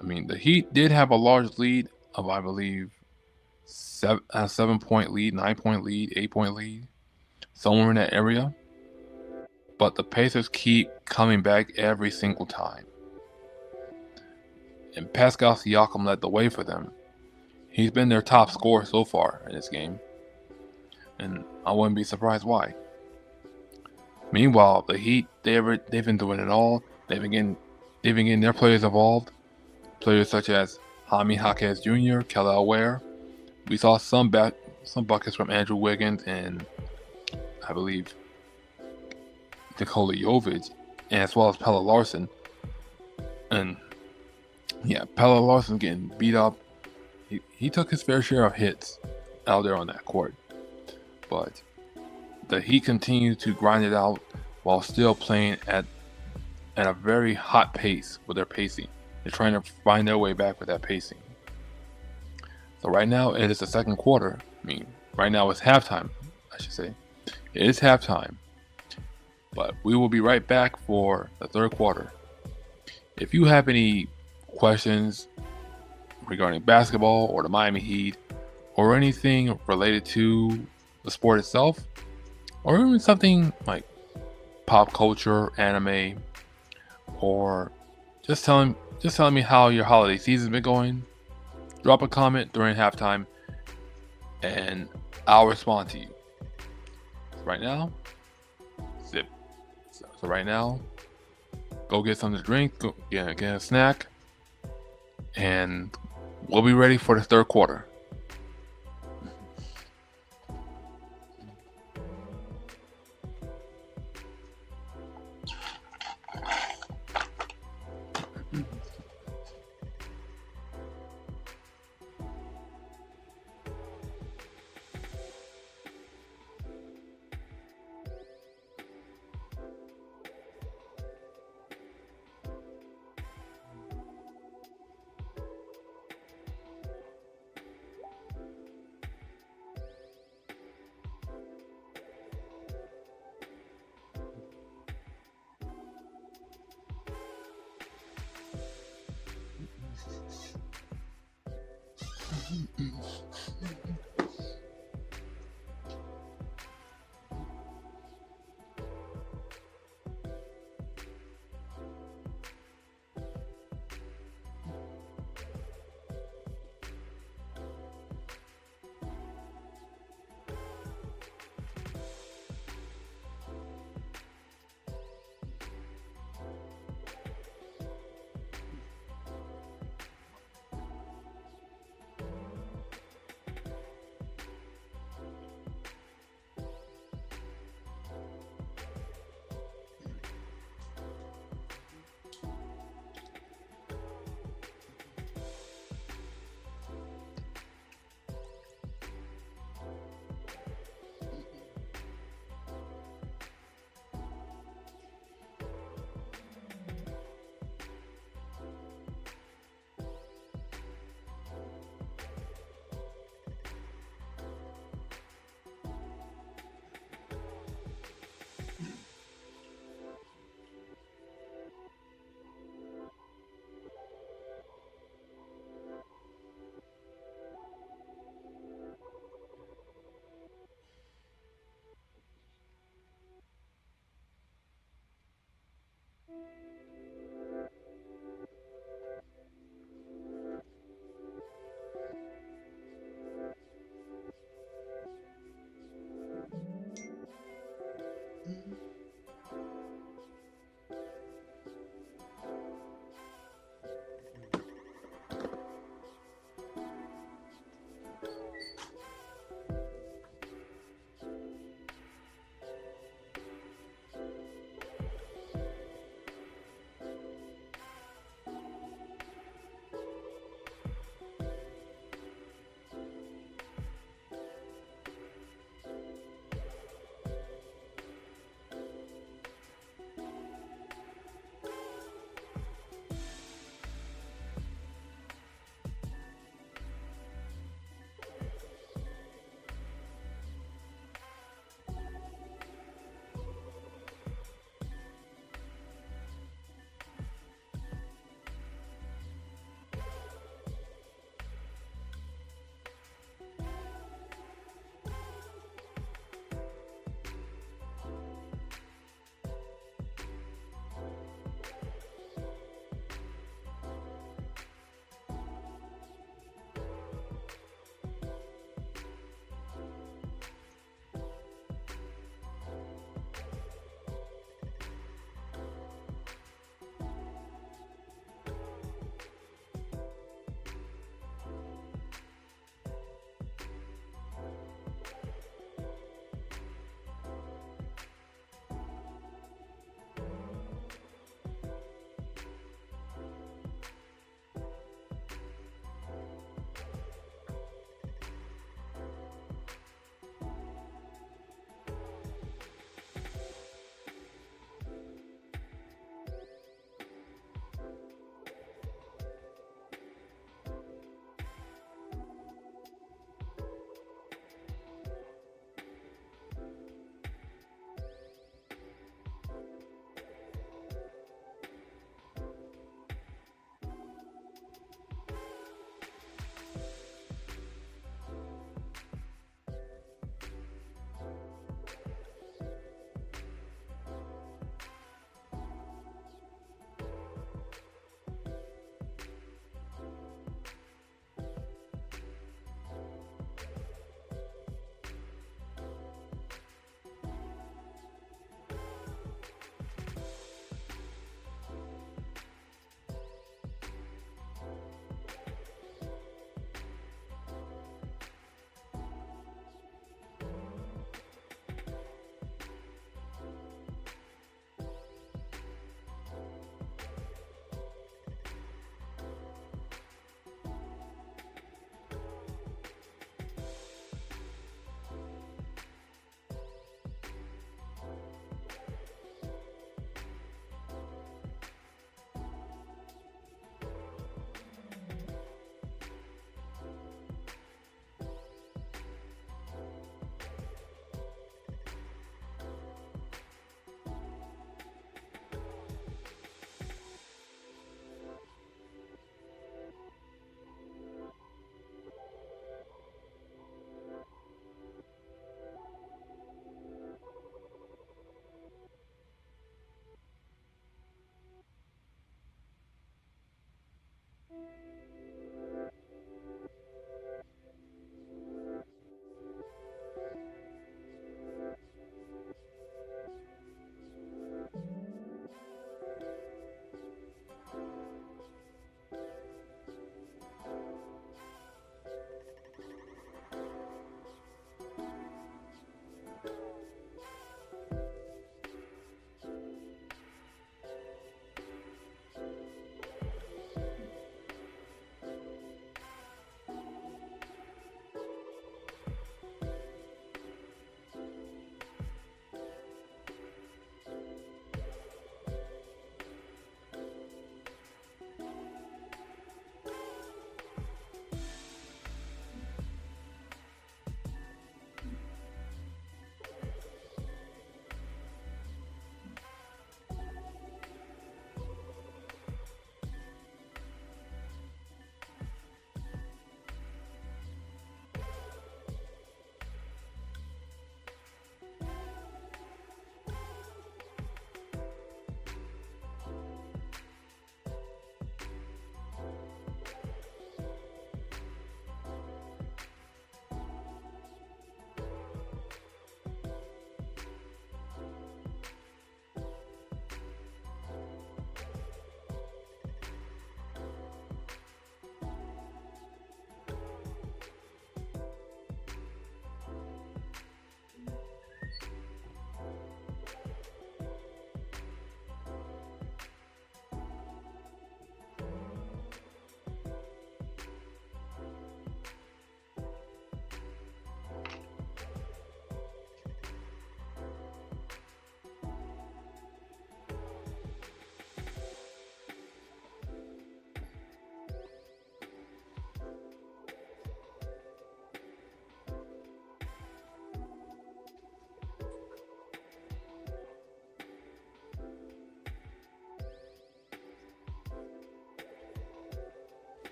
I mean, the Heat did have a large lead of, I believe, a 7-point lead, 9-point lead, 8-point lead, somewhere in that area. But the Pacers keep coming back every single time. And Pascal Siakam led the way for them. He's been their top scorer so far in this game. And I wouldn't be surprised why. Meanwhile, the Heat, they've been doing it all. They've been getting their players involved. Players such as Jaime Jaquez Jr., Kelly Ware. We saw some buckets from Andrew Wiggins and I believe Nikola Jovic, and as well as Pelle Larsson. And yeah, Pelle Larsson getting beat up. He took his fair share of hits out there on that court. But the Heat continue to grind it out while still playing at a very hot pace with their pacing. They're trying to find their way back with that pacing. So right now it is the second quarter. I mean, right now it's halftime, I should say. It is halftime. But we will be right back for the third quarter. If you have any questions regarding basketball or the Miami Heat or anything related to the sport itself, or even something like pop culture, anime, or just telling me how your holiday season's been going, drop a comment during halftime and I'll respond to you. Right now, zip. So right now, go get something to drink, go get a snack, and we'll be ready for the third quarter.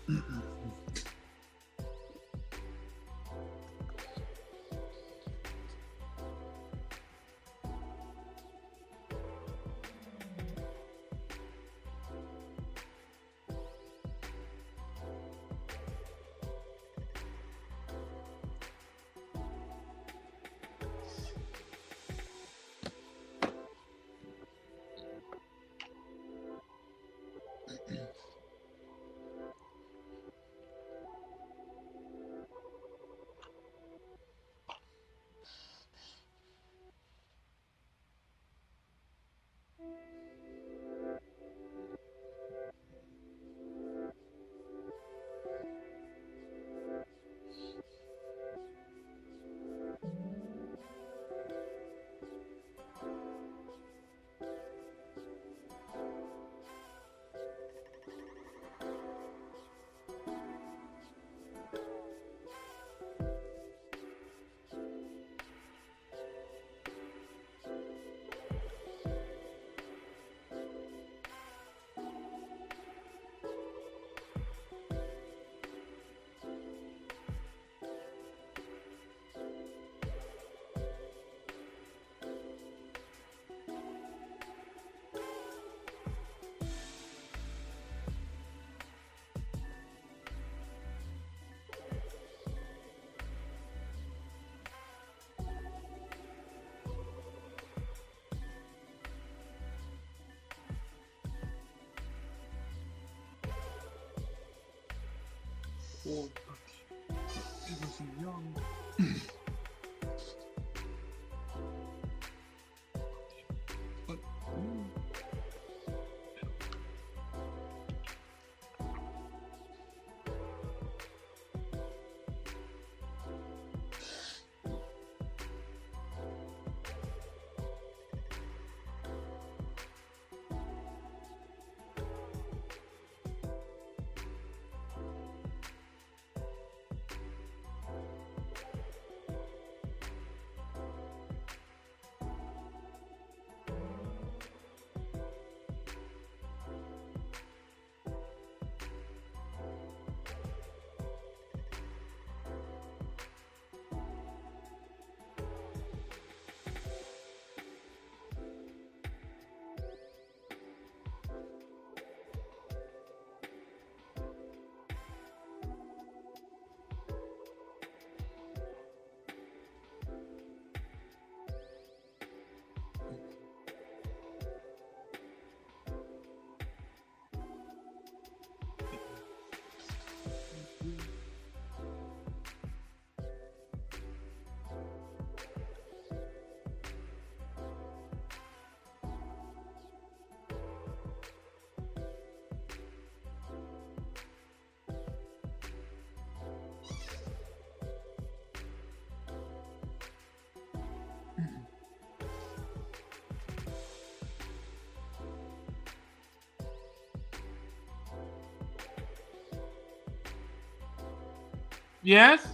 Well, he was young. But yes.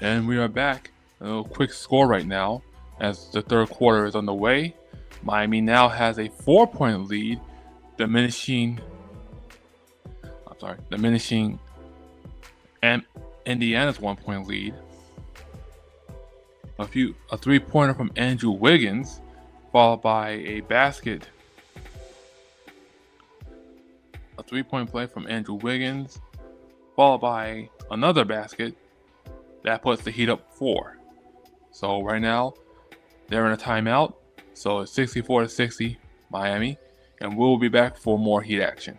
And we are back. A little quick score right now as the third quarter is underway. Miami now has a 4-point lead, diminishing Indiana's 1-point lead. A 3-pointer from Andrew Wiggins, followed by a 3-point play from Andrew Wiggins, followed by another basket. That puts the Heat up 4. So right now, they're in a timeout. So it's 64-60 Miami. And we'll be back for more Heat action.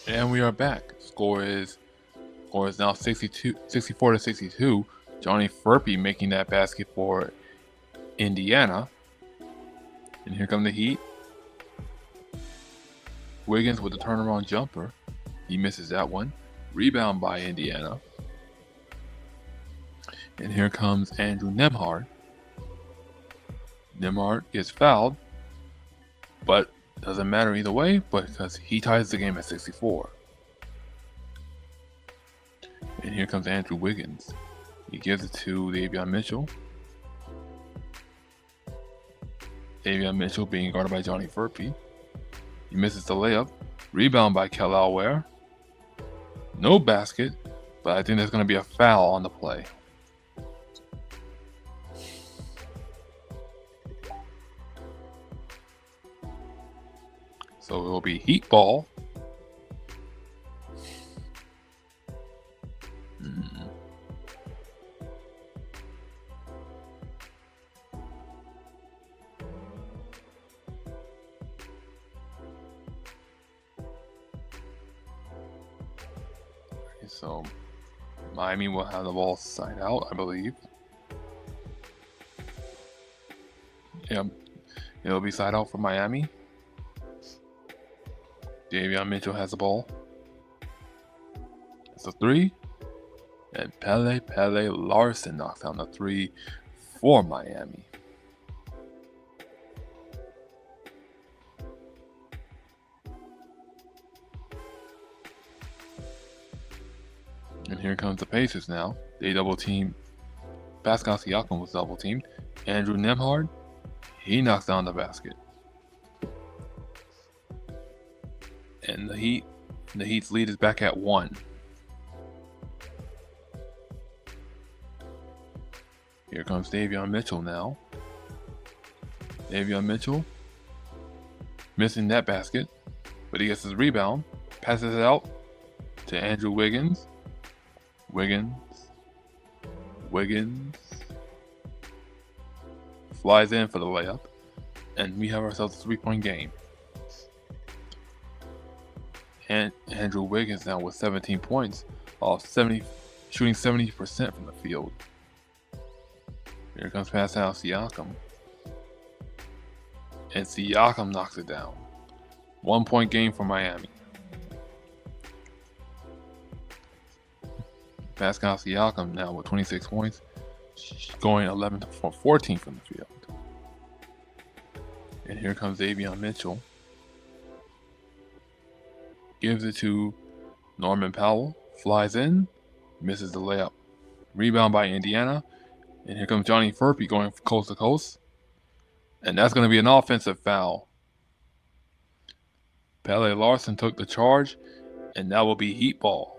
And we are back. Score is now 64-62. Johnny Furphy making that basket for Indiana. And here come the Heat. Wiggins with the turnaround jumper. He misses that one. Rebound by Indiana. And here comes Andrew Nembhard. Nembhard gets fouled, but doesn't matter either way, because he ties the game at 64. And here comes Andrew Wiggins. He gives it to Davion Mitchell. Davion Mitchell being guarded by Johnny Furphy. He misses the layup. Rebound by Kelal Ware. No basket, but I think there's going to be a foul on the play. So it will be Heat ball. So Miami will have the ball side out, I believe. Yep, it'll be side out for Miami. Davion Mitchell has the ball. It's a 3. And Pele Larson knocks down the 3 for Miami. And here comes the Pacers now. They double team. Pascal Siakam was double teamed. Andrew Nembhard, he knocks down the basket. And the Heat's lead is back at 1. Here comes Davion Mitchell now. Davion Mitchell missing that basket, but he gets his rebound, passes it out to Andrew Wiggins. Wiggins flies in for the layup, and we have ourselves a 3-point game. And Andrew Wiggins now with 17 points, shooting 70% from the field. Here comes pass out Siakam, and Siakam knocks it down. 1-point game for Miami. Pascal Siakam now with 26 points, going 11 for 14 from the field. And here comes Davion Mitchell. Gives it to Norman Powell. Flies in. Misses the layup. Rebound by Indiana. And here comes Johnny Furphy going coast to coast. And that's going to be an offensive foul. Pele Larson took the charge. And that will be heat ball.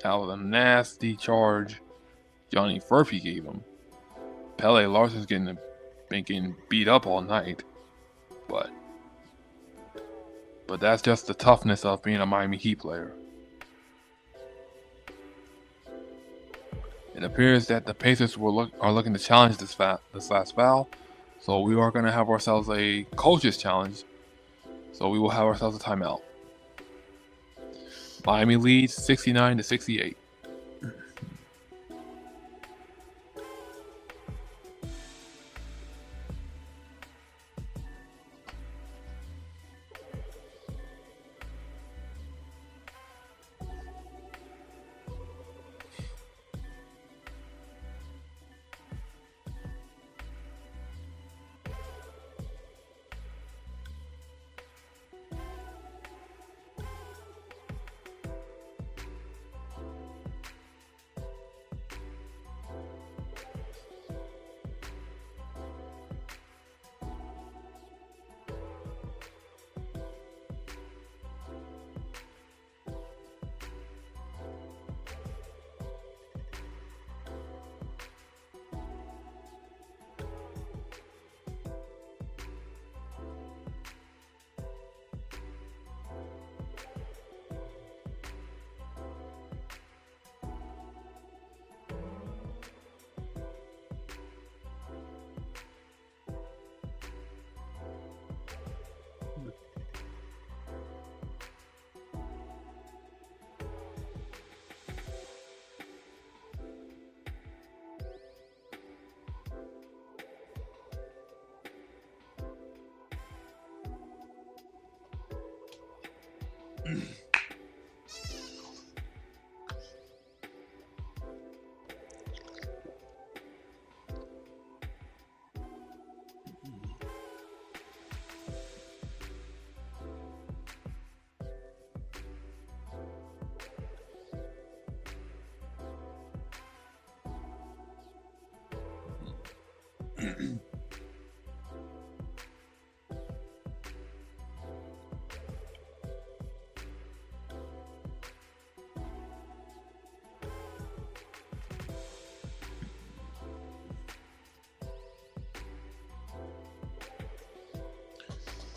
That was a nasty charge Johnny Furphy gave him. Pele Larson's been getting beat up all night, but that's just the toughness of being a Miami Heat player. It appears that the Pacers are looking to challenge this last foul, so we are going to have ourselves a coach's challenge. So we will have ourselves a timeout. Miami leads 69-68.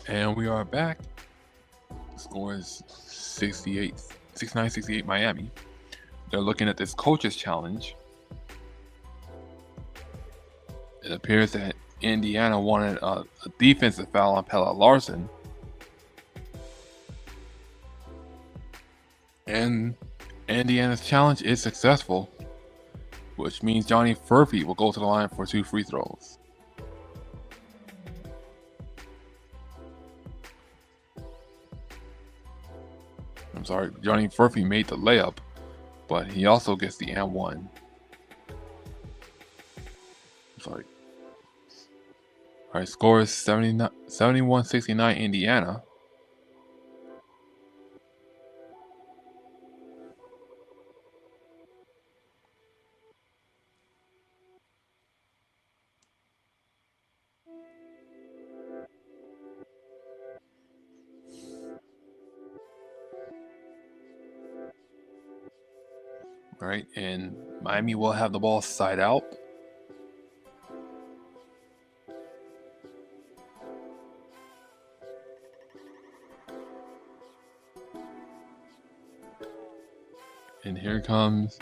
And we are back. The score is 69-68 Miami. They're looking at this coach's challenge. It appears that Indiana wanted a defensive foul on Pele Larson. And Indiana's challenge is successful, which means Johnny Furphy will go to the line for 2 free throws. I'm sorry, Johnny Furphy made the layup, but he also gets the and one. I'm sorry. All right, score is 71-69 Indiana. Alright, and Miami will have the ball side out. And here comes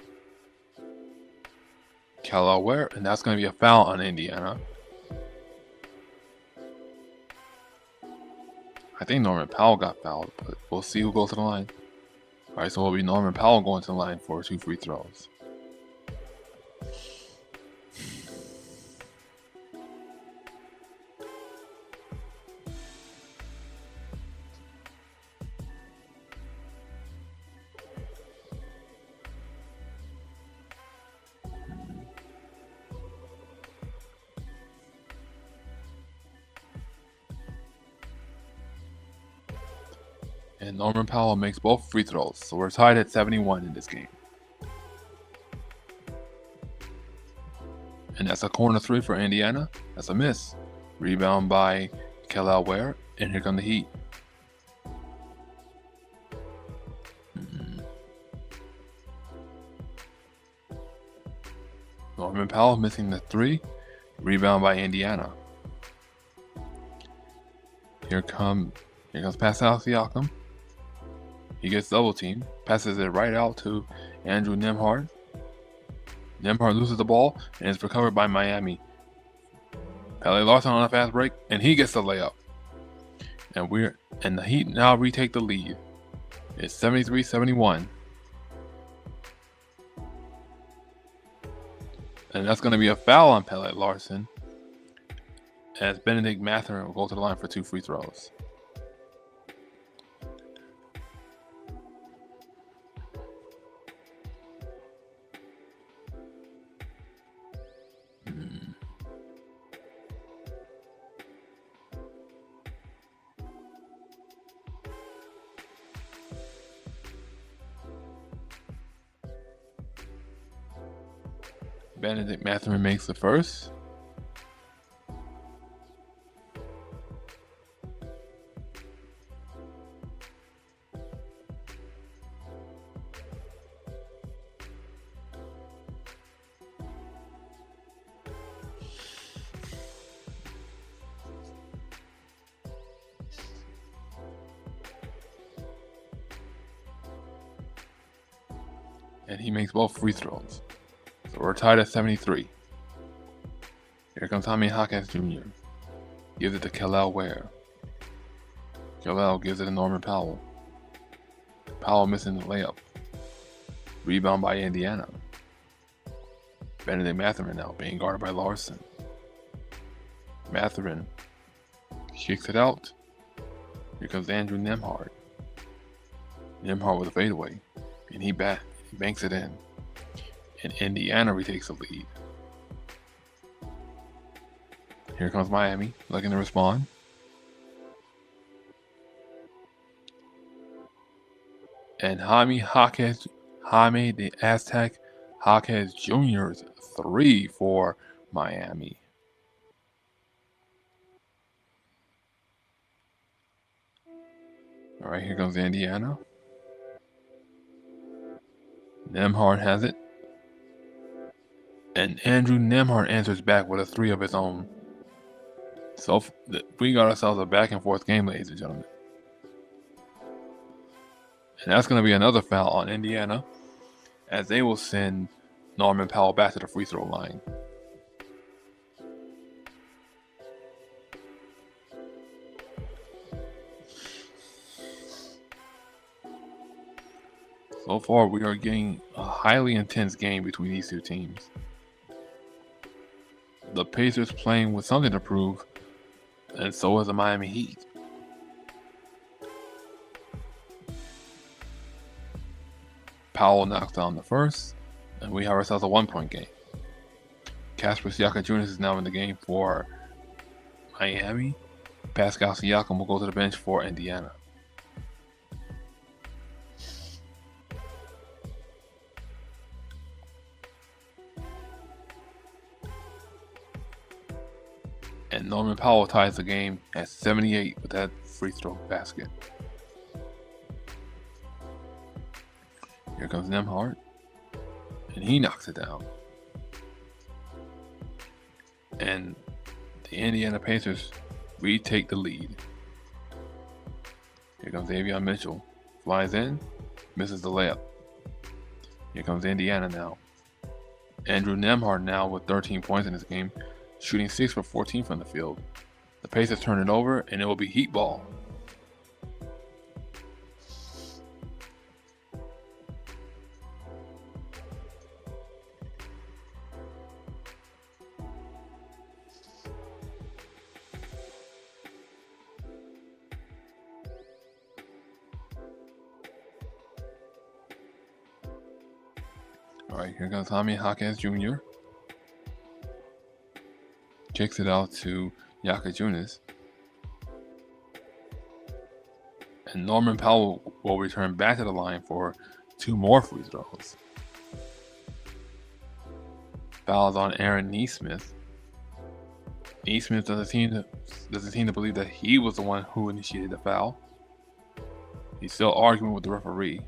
Callaware, and that's going to be a foul on Indiana. I think Norman Powell got fouled, but we'll see who goes to the line. Alright, so it'll be Norman Powell going to the line for 2 free throws. And Norman Powell makes both free throws, so we're tied at 71 in this game. And that's a corner 3 for Indiana. That's a miss. Rebound by Callaware, and here come the Heat. Norman Powell missing the 3. Rebound by Indiana. Here comes Pascal Siakam. He gets double teamed, passes it right out to Andrew Nembhard. Nembhard loses the ball and is recovered by Miami. Pele Larson on a fast break, and he gets the layup. And the Heat now retake the lead. It's 73-71. And that's going to be a foul on Pele Larson, as Benedict Mathurin will go to the line for 2 free throws. Benedict Mathurin makes the first. And he makes both free throws. So we're tied at 73. Here comes Tommy Hawkins Jr. Gives it to Kel'el Ware. Kel'el gives it to Norman Powell. Powell missing the layup. Rebound by Indiana. Benedict Mathurin now being guarded by Larson. Mathurin kicks it out. Here comes Andrew Nembhard. Nembhard with a fadeaway. And he banks it in. And Indiana retakes the lead. Here comes Miami, looking to respond. And Jaime the Aztec Jaquez Jr.'s 3 for Miami. All right, here comes Indiana. Nembhard has it. And Andrew Nembhard answers back with a 3 of his own. So we got ourselves a back and forth game, ladies and gentlemen. And that's going to be another foul on Indiana, as they will send Norman Powell back to the free throw line. So far, we are getting a highly intense game between these two teams. The Pacers playing with something to prove, and so is the Miami Heat. Powell knocks down the first, and we have ourselves a 1-point game. Casper Siakam Jr. is now in the game for Miami. Pascal Siakam will go to the bench for Indiana. And Norman Powell ties the game at 78 with that free throw basket. Here comes Nembhard. and he knocks it down. And the Indiana Pacers retake the lead. Here comes Davion Mitchell. Flies in, misses the layup. Here comes Indiana now. Andrew Nembhard now with 13 points in this game, shooting 6 for 14 from the field. The Pacers turn it over, and it will be Heat ball. Alright, here comes Jaime Jaquez Jr. Kicks it out to Yakajunas. And Norman Powell will return back to the line for 2 more free throws. Fouls on Aaron Nesmith. Nesmith doesn't seem to believe that he was the one who initiated the foul. He's still arguing with the referee.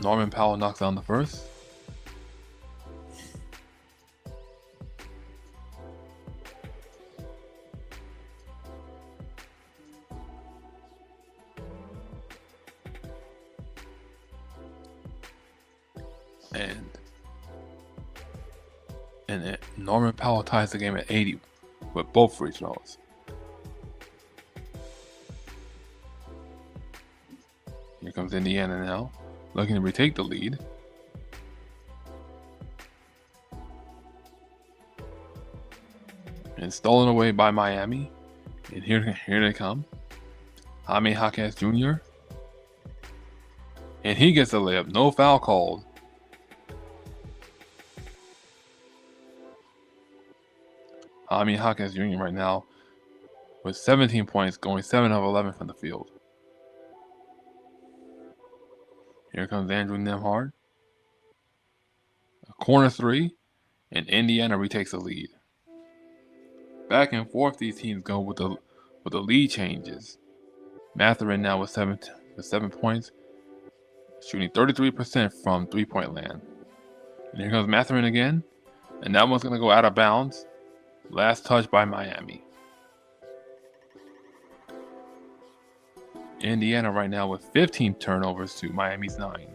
Norman Powell knocks down the first. And Norman Powell ties the game at 80 with both free throws. Here comes Indiana now, looking to retake the lead. And stolen away by Miami. And here they come. Jaime Jaquez Jr. And he gets the layup. No foul called. Jaime Jaquez Jr. right now with 17 points, going 7 of 11 from the field. Here comes Andrew Nembhard. A corner three, and Indiana retakes the lead. Back and forth these teams go with the lead changes. Mathurin now with 7 points, shooting 33% from 3-point land. And here comes Mathurin again, and that one's going to go out of bounds. Last touch by Miami. Indiana right now with 15 turnovers to Miami's 9.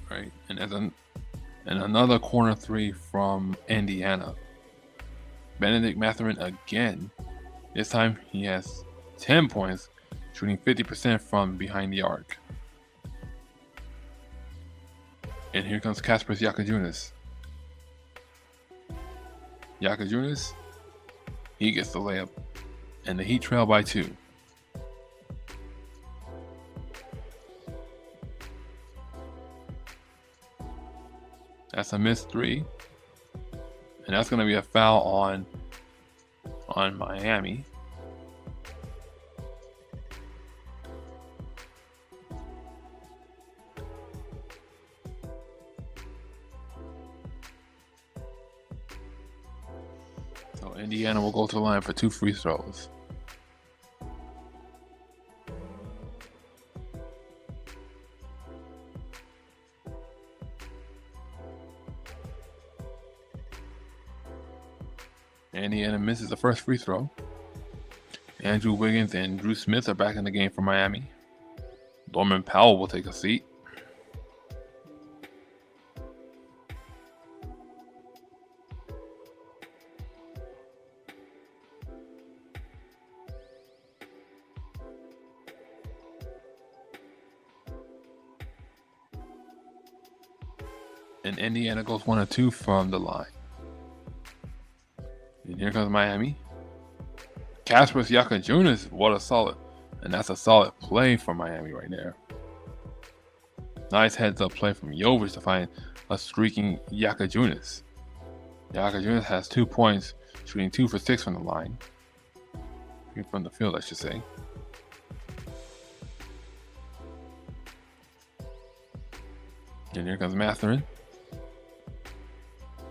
Right, and another corner three from Indiana. Benedict Mathurin again. This time he has 10 points, shooting 50% from behind the arc. And here comes Kasparas Yakajunas. Yakajunas, he gets the layup, and the Heat trail by 2. That's a missed 3. And that's going to be a foul on Miami. So Indiana will go to the line for 2 free throws. Indiana misses the first free throw. Andrew Wiggins and Drew Smith are back in the game for Miami. Norman Powell will take a seat. And Indiana goes 1 of 2 from the line. And here comes Miami. Kasparas Yakajunas, what a solid. And that's a solid play for Miami right there. Nice heads-up play from Jovic to find a streaking Yakajunas. Yakajunas has 2 points, shooting 2 for 6 from the line. From the field, I should say. And here comes Matherin.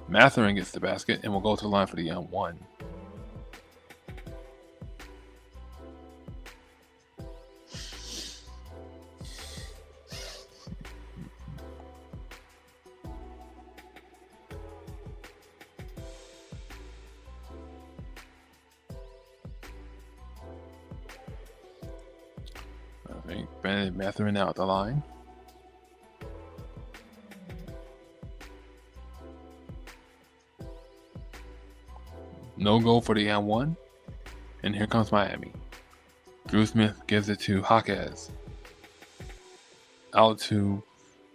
Matherin gets the basket and will go to the line for the one. I think Matherin out the line. No goal for the one. And here comes Miami. Drew Smith gives it to Jaquez. Out to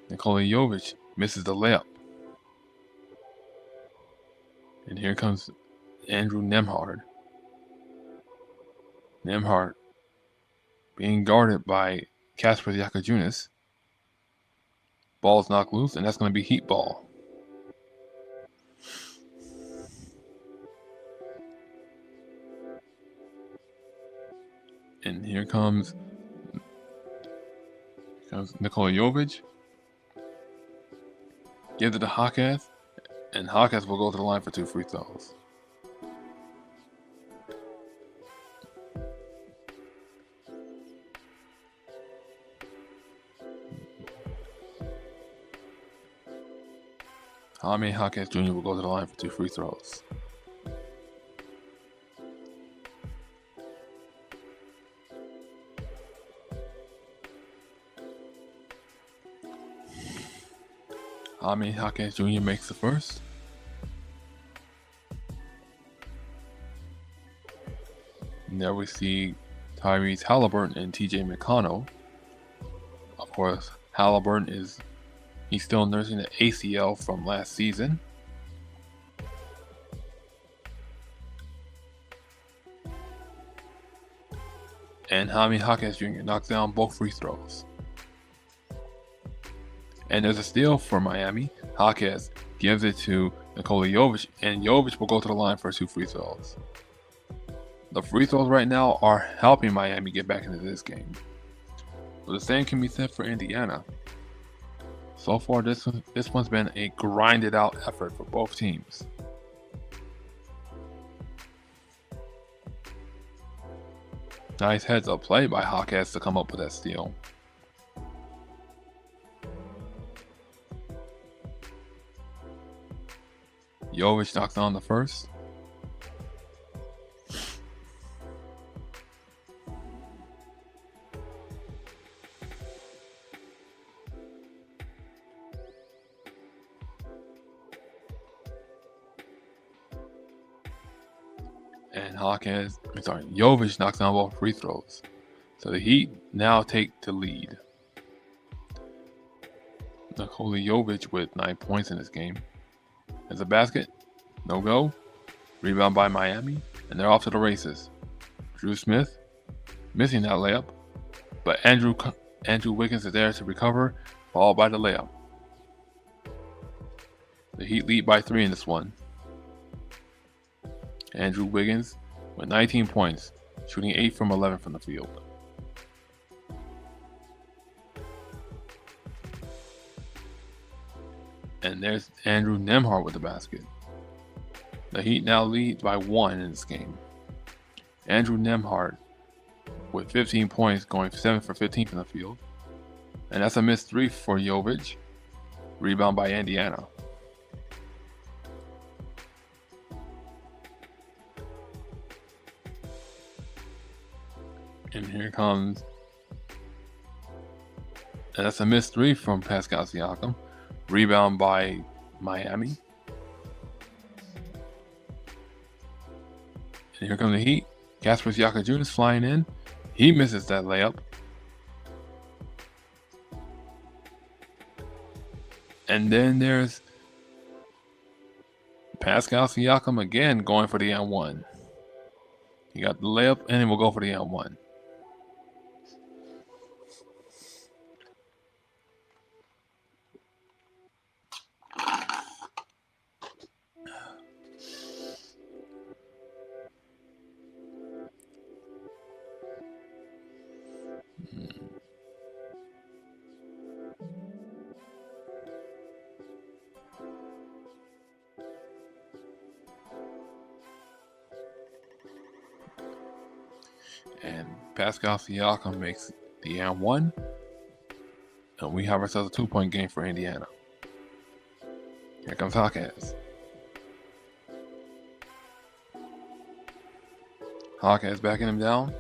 Nikola Jovic. Misses the layup. And here comes Andrew Nembhard. Nembhard being guarded by Kasper Yakajunas. Ball's knocked loose, and that's going to be Heat ball. And here comes Nikola Jovic. Gives it to Jaquez, and Jaquez will go to the line for 2 free throws. Jaime Jaquez Jr. will go to the line for 2 free throws. Jaime Jaquez Jr. makes the first. And there we see Tyrese Halliburton and TJ McConnell. Of course, Halliburton he's still nursing the ACL from last season. And Jaime Jaquez Jr. knocks down both free throws. And there's a steal for Miami. Jaquez gives it to Nikola Jovic, and Jovic will go to the line for 2 free throws. The free throws right now are helping Miami get back into this game. But the same can be said for Indiana. So far, this one's been a grinded out effort for both teams. Nice heads up play by Jaquez to come up with that steal. Jovic knocks down the first. And Jovic knocks down both free throws. So the Heat now take the lead. Nikola Jovic with 9 points in this game. There's a basket, no go. Rebound by Miami, and they're off to the races. Drew Smith missing that layup, but Andrew Wiggins is there to recover, followed by the layup. The Heat lead by 3 in this one. Andrew Wiggins with 19 points, shooting 8 from 11 from the field. And there's Andrew Nembhard with the basket. The Heat now lead by 1 in this game. Andrew Nembhard with 15 points, going 7 for 15 from the field. And that's a missed 3 for Jovic. Rebound by Indiana. And here comes, and that's a missed 3 from Pascal Siakam. Rebound by Miami. And here comes the Heat. Kasper Yakajunas flying in. He misses that layup. And then there's Pascal Siakam again going for the N1. He got the layup and he will go for the N1. Pascal Siakam makes the and one, and we have ourselves a 2-point game for Indiana. Here comes Hawkins. Hawkins backing him down,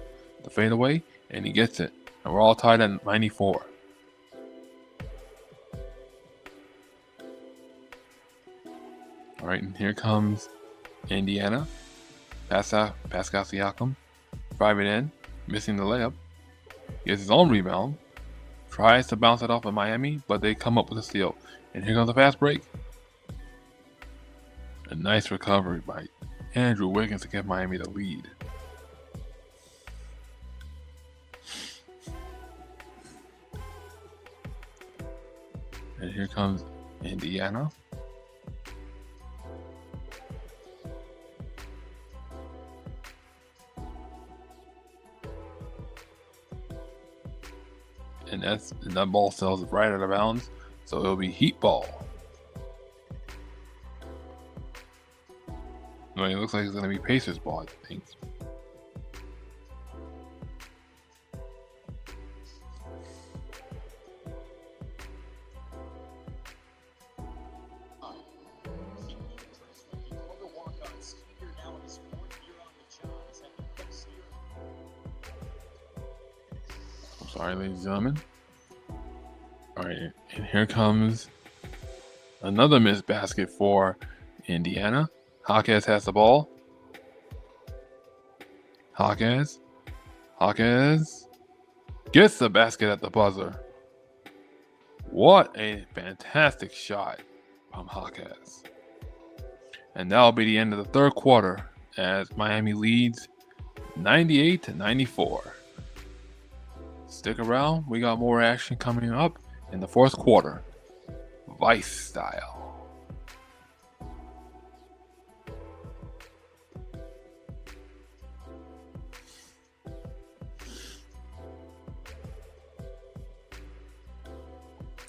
the fadeaway, and he gets it. And we're all tied at 94. All right, and here comes Indiana. Pascal Siakam, drive it in, missing the layup. He gets his own rebound. Tries to bounce it off of Miami, but they come up with a steal. And here comes a fast break. A nice recovery by Andrew Wiggins to give Miami the lead. And here comes Indiana. And that ball sails right out of bounds, so it'll be Heat ball. No, it looks like it's gonna be Pacers ball, I think. Sorry, ladies and gentlemen. Alright, and here comes another missed basket for Indiana. Hawkins has the ball. Hawkins gets the basket at the buzzer. What a fantastic shot from Hawkins. And that'll be the end of the third quarter as Miami leads 98-94. Stick around, we got more action coming up in the fourth quarter, Vice style.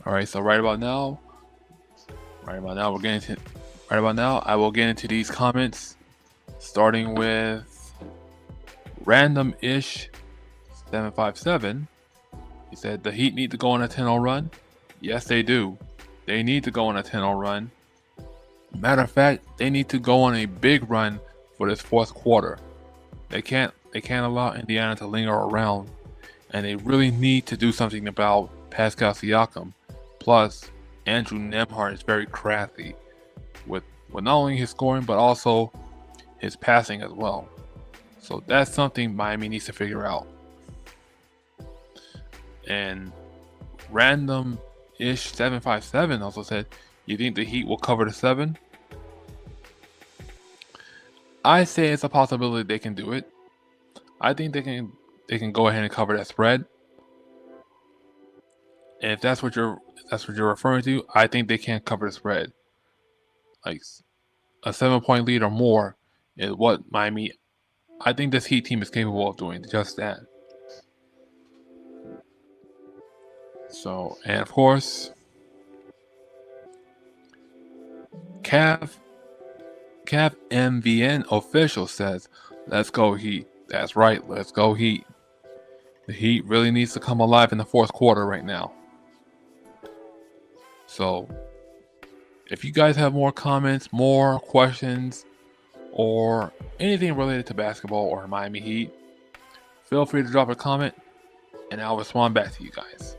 All right, so right about now, I will get into these comments, starting with Random-ish 757. He said the Heat need to go on a 10-0 run. Yes, they do. They need to go on a 10-0 run. Matter of fact, they need to go on a big run for this fourth quarter. They can't allow Indiana to linger around, and they really need to do something about Pascal Siakam. Plus, Andrew Nembhard is very crafty with not only his scoring but also his passing as well. So that's something Miami needs to figure out. And Random-ish 757 also said, you think the Heat will cover the 7? I say it's a possibility they can do it. I think they can go ahead and cover that spread. And if that's what you're referring to, I think they can cover the spread. Like a 7-point lead or more is what Miami. I think this Heat team is capable of doing just that. So, and of course, Cav MVN official says, let's go Heat. That's right, let's go Heat. The Heat really needs to come alive in the fourth quarter right now. So, if you guys have more comments, more questions, or anything related to basketball or Miami Heat, feel free to drop a comment and I'll respond back to you guys.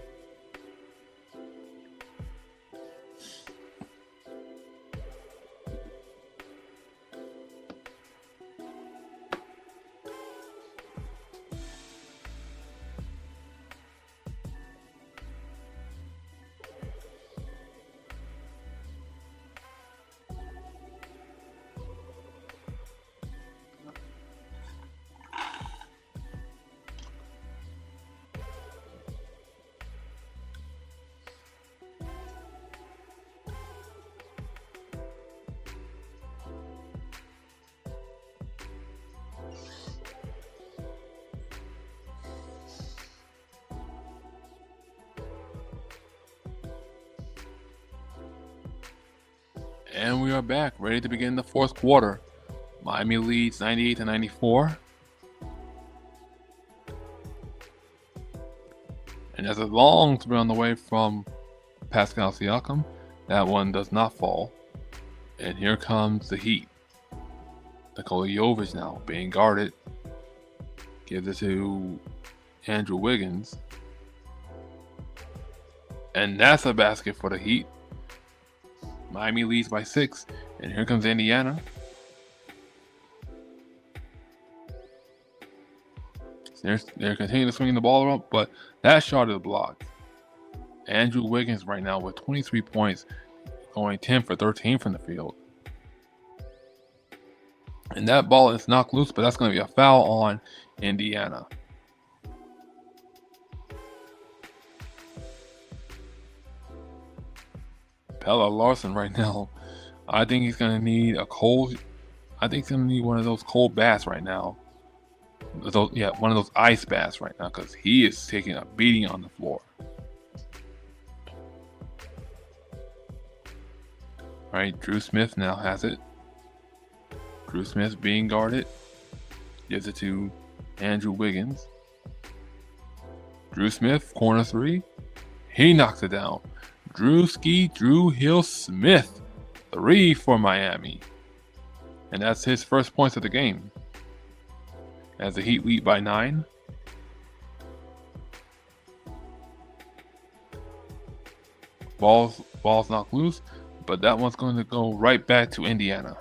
And we are back, ready to begin the fourth quarter. Miami leads 98-94. And there's a long three on the way from Pascal Siakam. That one does not fall. And here comes the Heat. Nikola Jovic now being guarded. Gives it to Andrew Wiggins. And that's a basket for the Heat. Miami leads by 6. And here comes Indiana. They're continuing to swing the ball around, but that shot is blocked. Andrew Wiggins right now with 23 points, going 10 for 13 from the field. And that ball is knocked loose, but that's going to be a foul on Indiana. Pelle Larsson right now, I think he's going to need one of those cold baths right now. One of those ice baths right now, because he is taking a beating on the floor. All right, Drew Smith now has it. Drew Smith being guarded. Gives it to Andrew Wiggins. Drew Smith, corner 3. He knocks it down. Drew Hill Smith, 3 for Miami. And that's his first points of the game. As the Heat lead by 9. Ball's knocked loose, but that one's going to go right back to Indiana.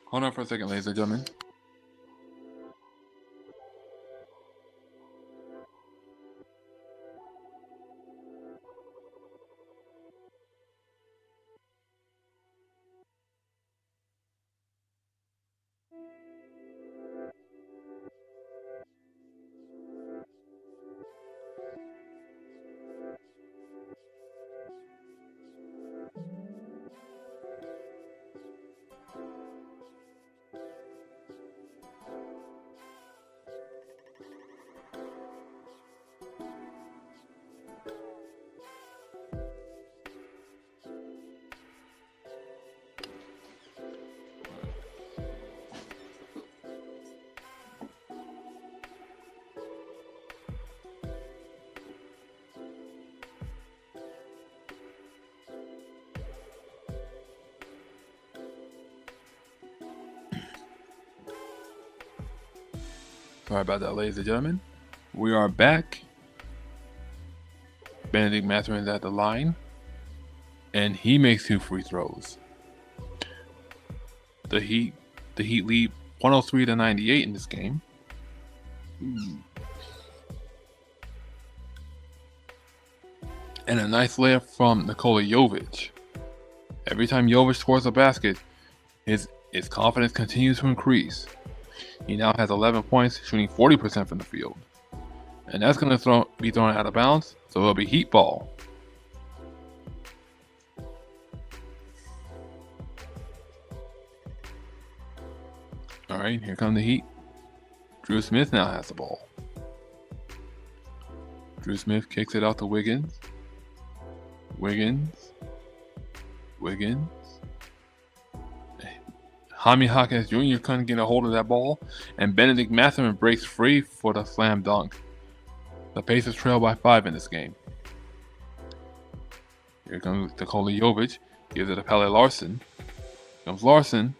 Hold on for a second, ladies and gentlemen. Sorry about that, ladies and gentlemen. We are back. Benedict Mathurin's at the line, and he makes 2 free throws. The Heat lead 103-98 in this game. And a nice layup from Nikola Jovic. Every time Jovic scores a basket, his confidence continues to increase. He now has 11 points, shooting 40% from the field. And that's going to be thrown out of bounds, so it'll be Heat ball. Alright, here come the Heat. Drew Smith now has the ball. Drew Smith kicks it out to Wiggins. Wiggins. Jaime Jaquez Jr. couldn't get a hold of that ball, and Benedict Mathurin breaks free for the slam dunk. The Pacers trail by 5 in this game. Here comes Nikola Jovic, gives it to Pelle Larsson. Here comes Larsson.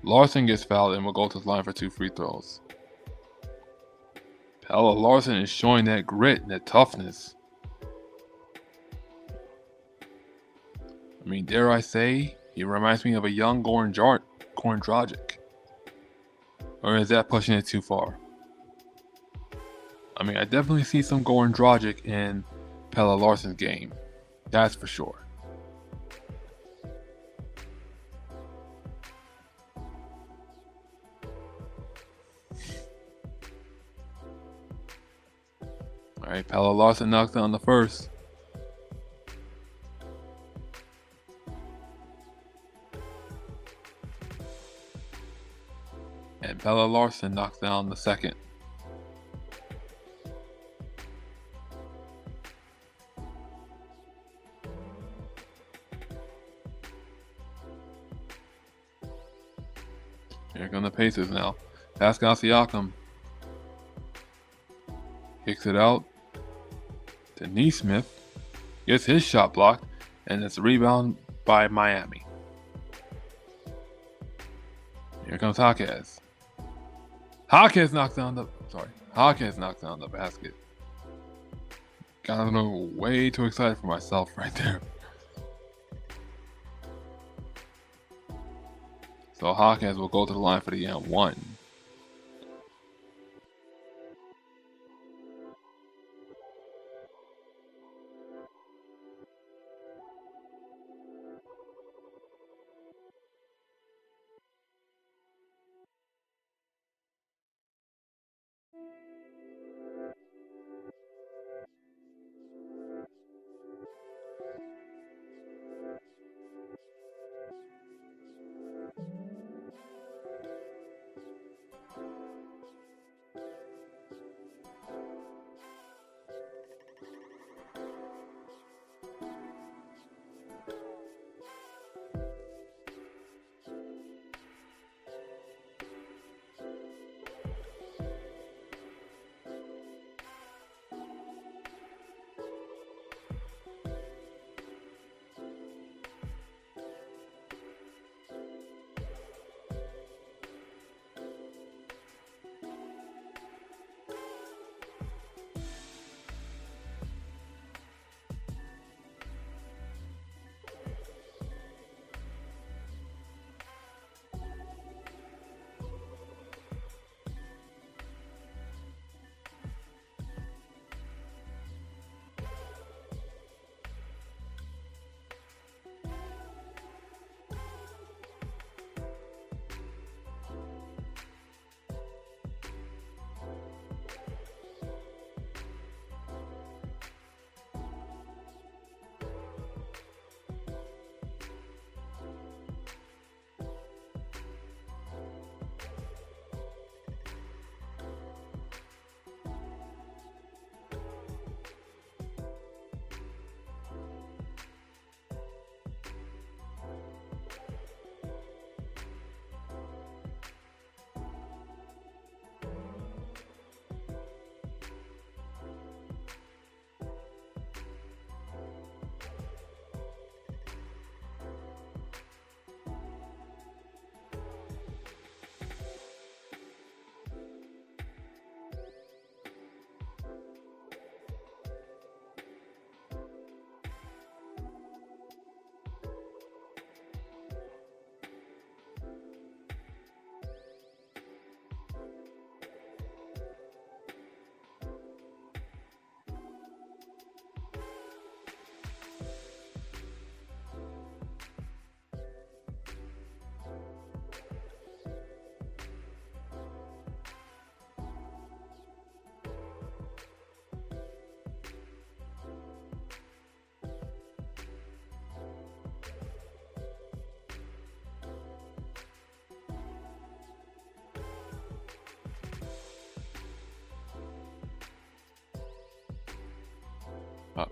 Larsson gets fouled and will go to the line for 2 free throws. Pelle Larsson is showing that grit and that toughness. I mean, dare I say, he reminds me of a young Goran Dragic. Or is that pushing it too far? I mean, I definitely see some Goran Dragic in Pelle Larsson's game. That's for sure. Alright, Pelle Larsson knocks down the first. and Bella Larson knocks down the second. Here come the Pacers now. Pascal Siakam kicks it out to Neesmith. Gets his shot blocked, and it's a rebound by Miami. Here comes Jaquez. Jaquez knocks down the basket. Got a little way too excited for myself right there. So Jaquez will go to the line for the end one.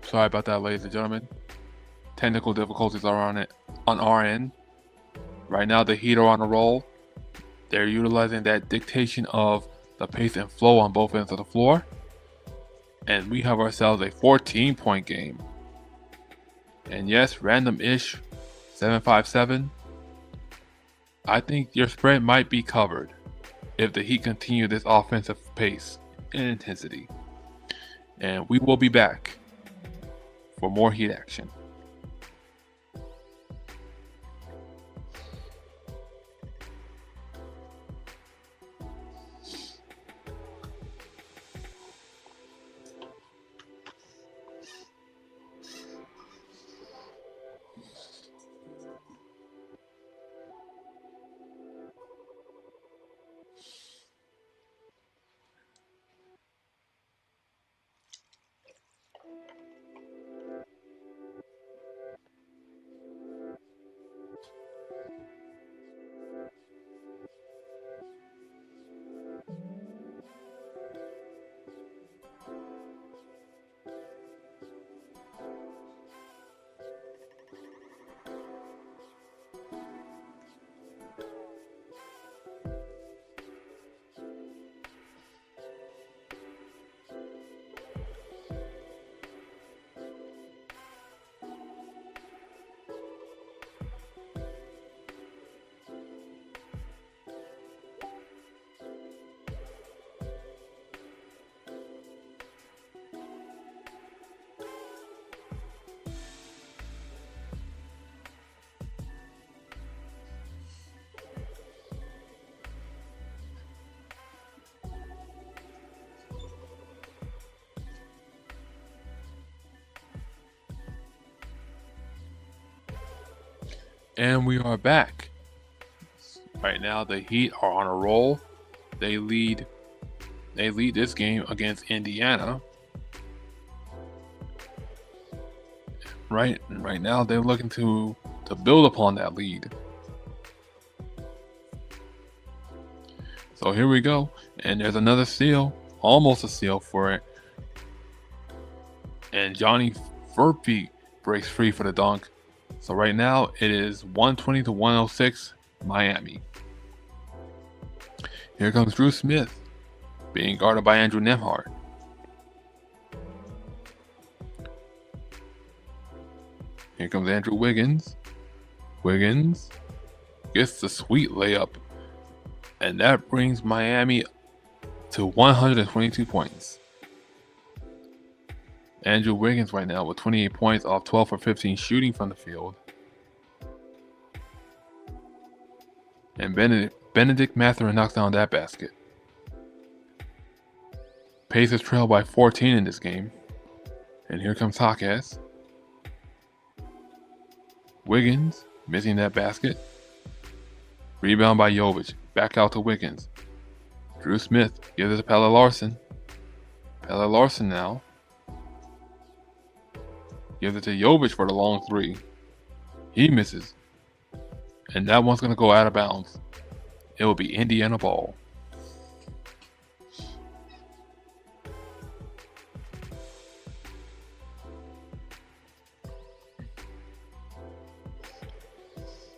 Sorry about that, ladies and gentlemen. Technical difficulties are on our end. Right now, the Heat are on a roll. They're utilizing that dictation of the pace and flow on both ends of the floor. And we have ourselves a 14-point game. And yes, random-ish, 7-5-7. I think your spread might be covered if the Heat continue this offensive pace and intensity. And we will be back for more Heat action. And we are back. Right now, the Heat are on a roll. They lead this game against Indiana. Right now, they're looking to build upon that lead. So here we go, and there's another steal, almost a steal for it. And Johnny Furphy breaks free for the dunk. So right now it is 120 to 106, Miami. Here comes Drew Smith, being guarded by Andrew Nembhard. Here comes Andrew Wiggins. Wiggins gets the sweet layup, and that brings Miami to 122 points. Andrew Wiggins right now with 28 points off 12 for 15 shooting from the field. And Benedict Mathurin knocks down that basket. Pacers trail by 14 in this game. And here comes Hawkes. Wiggins missing that basket. Rebound by Jovic. Back out to Wiggins. Drew Smith gives it to Pelle Larsson. Pelle Larsson now gives it to Jovic for the long three. He misses. And that one's going to go out of bounds. It will be Indiana ball.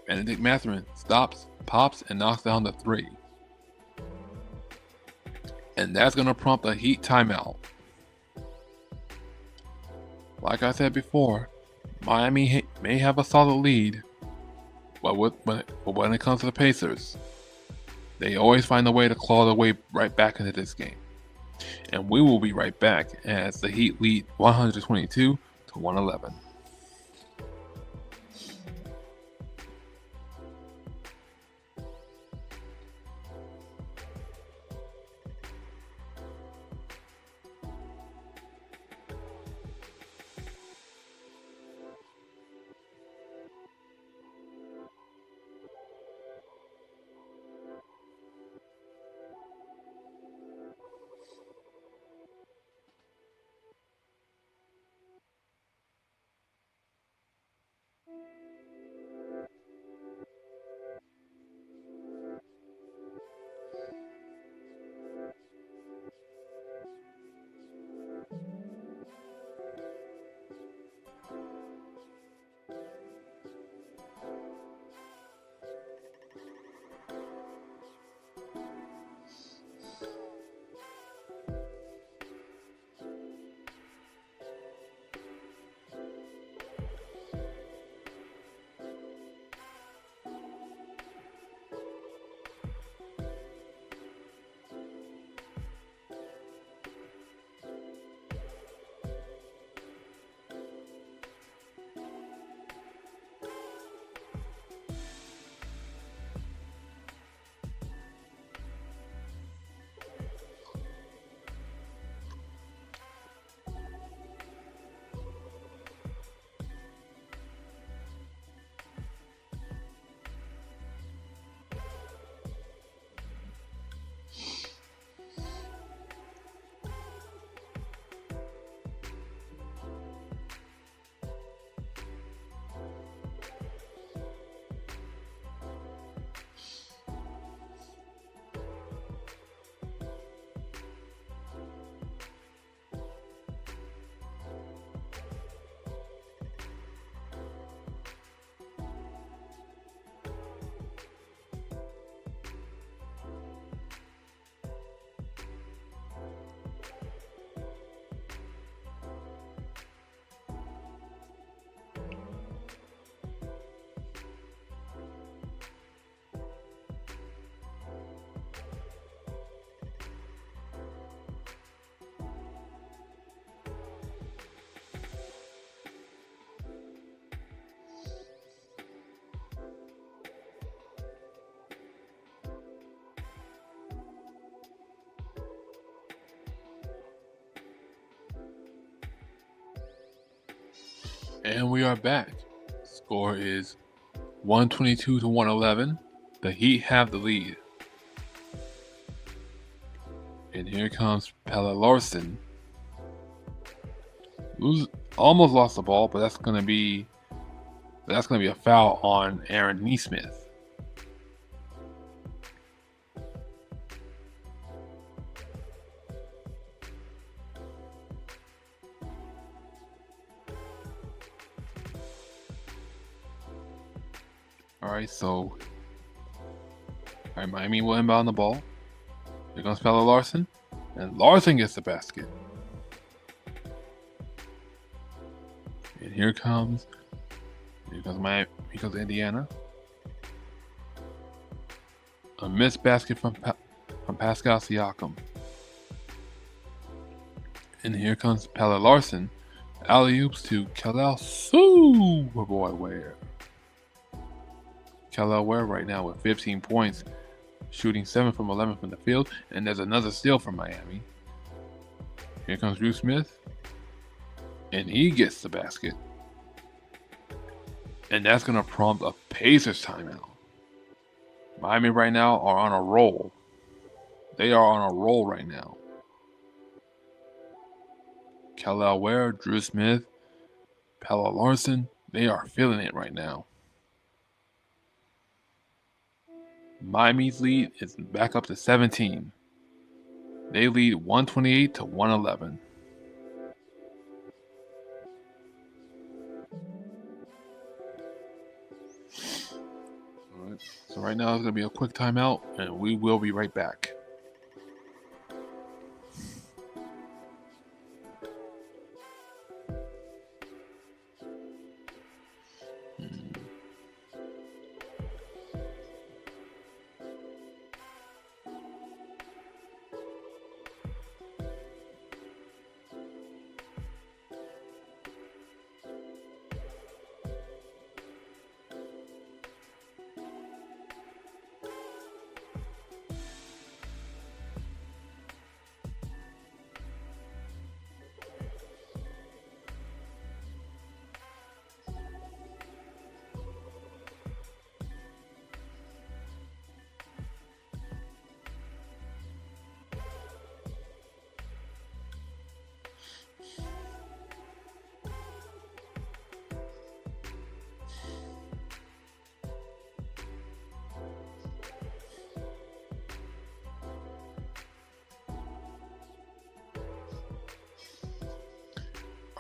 Benedict Mathurin stops, pops, and knocks down the three. And that's going to prompt a Heat timeout. Like I said before, Miami may have a solid lead, but when it comes to the Pacers, they always find a way to claw their way right back into this game. And we will be right back as the Heat lead 122 to 111. And we are back. Score is 122 to 111. The Heat have the lead. And here comes Pelle Larsson. Almost lost the ball, but that's gonna be a foul on Aaron Nesmith. Alright, Miami will inbound the ball. Here comes Pelle Larsson. And Larsson gets the basket. And here comes Indiana. A missed basket from Pascal Siakam. And here comes Pelle Larsson. Alley-oops to Kel'el Superboy Ware. Kel'el Ware right now with 15 points, shooting 7 from 11 from the field, and there's another steal from Miami. Here comes Drew Smith, and he gets the basket. And that's going to prompt a Pacers timeout. Miami right now are on a roll. They are on a roll right now. Kel'el Ware, Drew Smith, Pelle Larsson, they are feeling it right now. Miami's lead is back up to 17. They lead 128 to 111. Alright, so right now it's going to be a quick timeout, and we will be right back.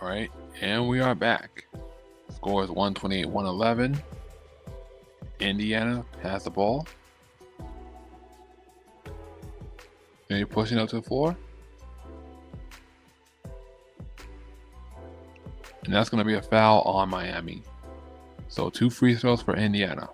All right, and we are back. Score is 128-111. Indiana has the ball. They're pushing up to the floor. And that's going to be a foul on Miami. So 2 free throws for Indiana.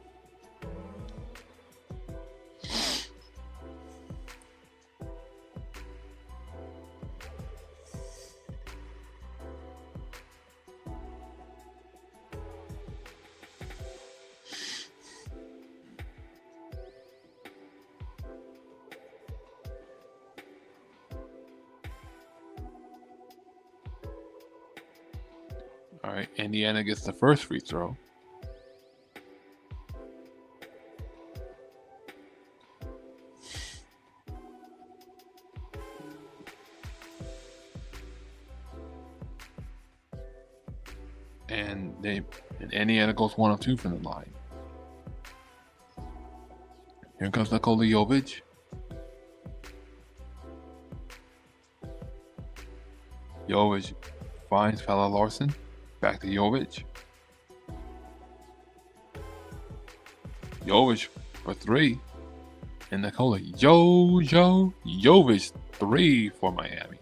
All right, Indiana gets the first free throw. And Indiana goes 1 of 2 from the line. Here comes Nikola Jovic. Jovic finds Pelle Larsson. Back to Jovic. Jovic for 3. And Nikola Jovic 3 for Miami.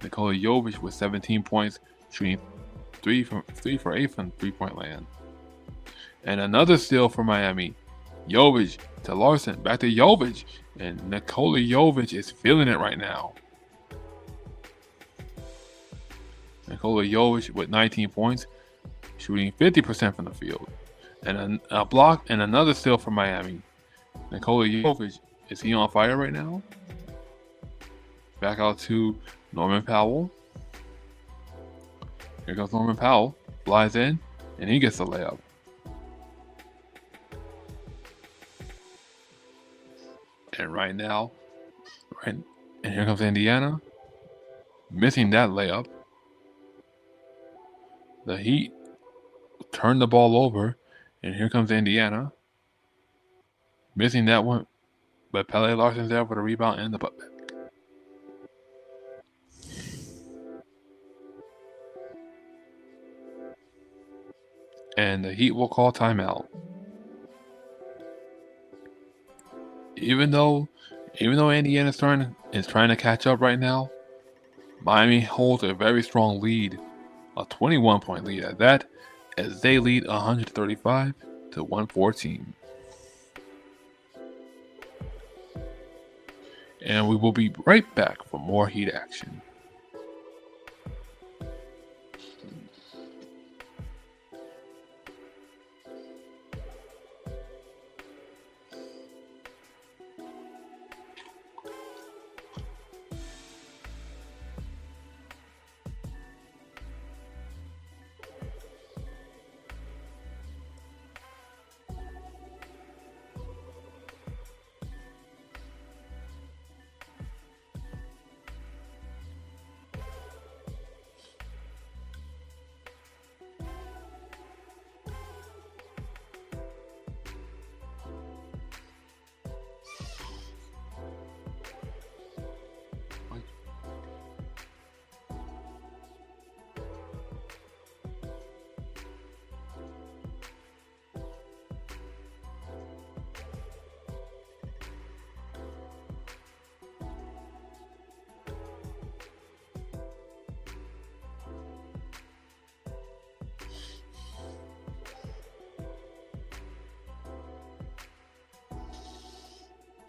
Nikola Jovic with 17 points, shooting 3 for 8 from 3-point land. And another steal for Miami. Jovic to Larsson, back to Jovic, and Nikola Jovic is feeling it right now. Nikola Jovic with 19 points, shooting 50% from the field. And a block and another steal for Miami. Nikola Jovic, is he on fire right now? Back out to Norman Powell. Here goes Norman Powell, flies in, and he gets the layup. And right now, and here comes Indiana, missing that layup. The Heat turn the ball over, and here comes Indiana, missing that one. But Pele Larson's there for the rebound and the putback. And the Heat will call timeout. Even though Indiana is trying to catch up right now, Miami holds a very strong lead, a 21-point lead at that, as they lead 135 to 114. And we will be right back for more Heat action.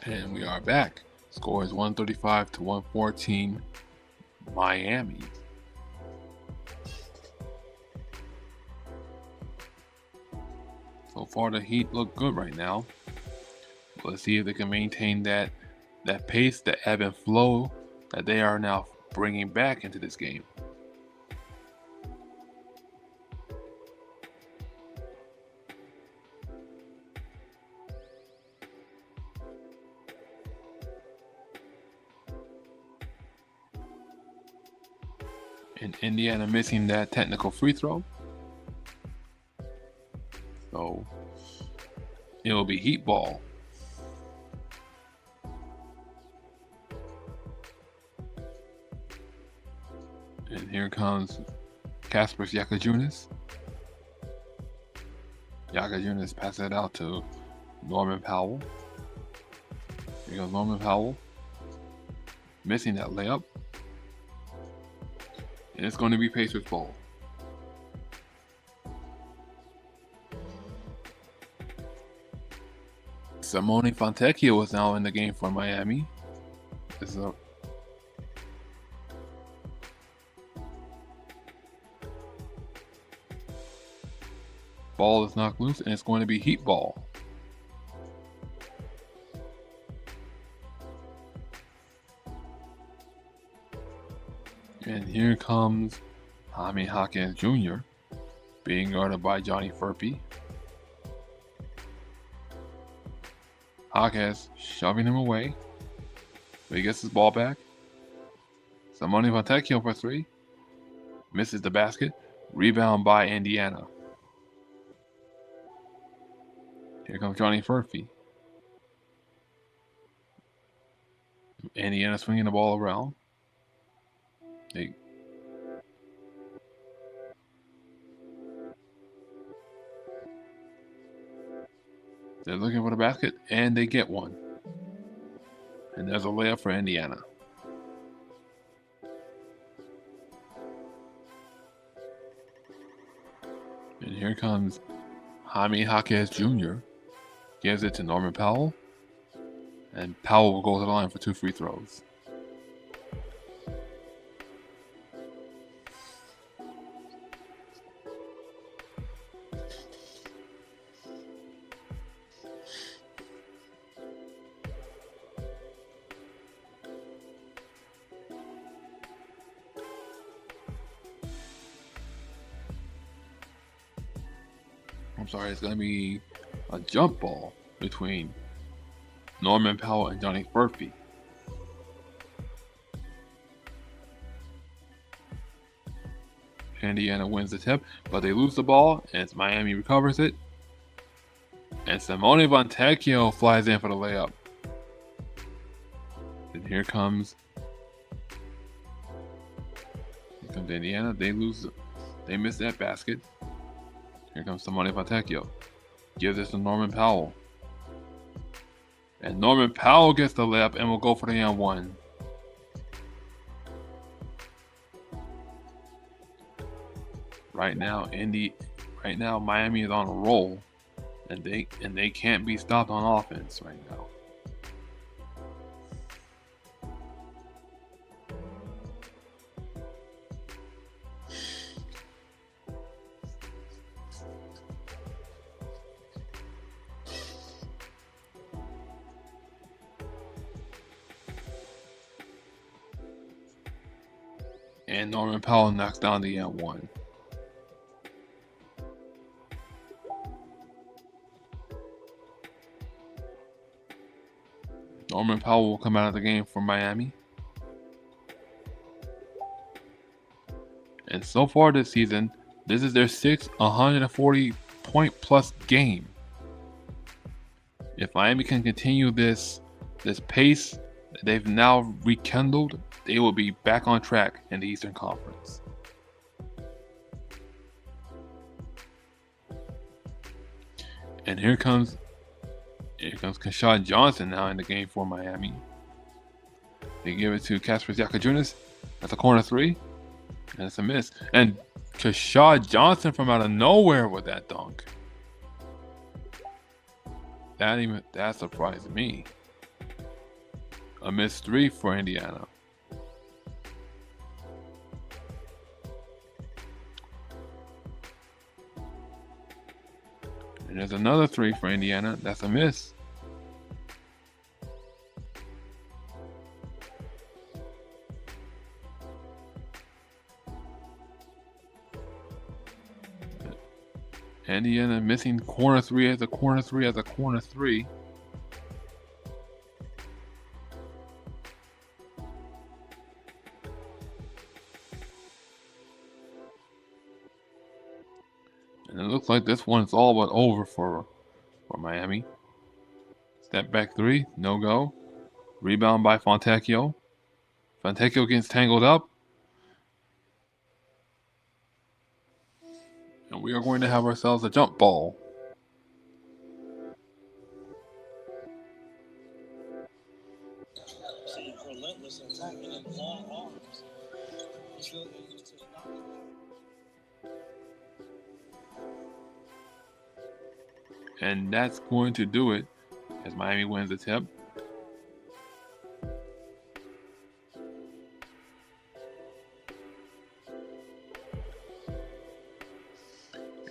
And we are back. Score is 135 to 114, Miami. So far, the Heat look good right now. Let's see if they can maintain that pace, the ebb and flow that they are now bringing back into this game. And Indiana missing that technical free throw. So it will be Heat ball. And here comes Kasparas Jakajunas. Jakajunas passes it out to Norman Powell. Here goes Norman Powell. Missing that layup. And it's going to be Pacers ball. Simone Fontecchio was now in the game for Miami. This is a ball is knocked loose, and it's going to be Heat ball. And here comes Jaime Hawkins Jr. being guarded by Johnny Furphy. Hawkins shoving him away. But he gets his ball back. Simone Fontecchio for three. Misses the basket. Rebound by Indiana. Here comes Johnny Furphy. Indiana swinging the ball around. They're looking for the basket, and they get one. And there's a layup for Indiana. And here comes Jaime Jaquez Jr. Gives it to Norman Powell. And Powell will go to the line for 2 free throws. I'm sorry, it's going to be a jump ball between Norman Powell and Johnny Murphy. Indiana wins the tip, but they lose the ball, and Miami recovers it. And Simone Fontecchio flies in for the layup. And here comes Indiana. They miss that basket. Here comes Simone Fontecchio. Gives this to Norman Powell. And Norman Powell gets the layup and will go for the and one. Right now, Miami is on a roll, and they can't be stopped on offense right now. And Norman Powell knocks down the and one. Norman Powell will come out of the game for Miami. And so far this season, this is their sixth 140-point plus game. If Miami can continue this pace that they've now rekindled, they will be back on track in the Eastern Conference. And here comes Keshad Johnson now in the game for Miami. They give it to Kasper Ziakajounis. That's a corner three. And it's a miss. And Keshad Johnson from out of nowhere with that dunk. That surprised me. A missed three for Indiana. And there's another three for Indiana. That's a miss. Indiana missing corner three as a corner three as a corner three. And it looks like this one's all but over for Miami. Step back three, no go. Rebound by Fontecchio. Fontecchio gets tangled up. And we are going to have ourselves a jump ball. And that's going to do it as Miami wins the tip.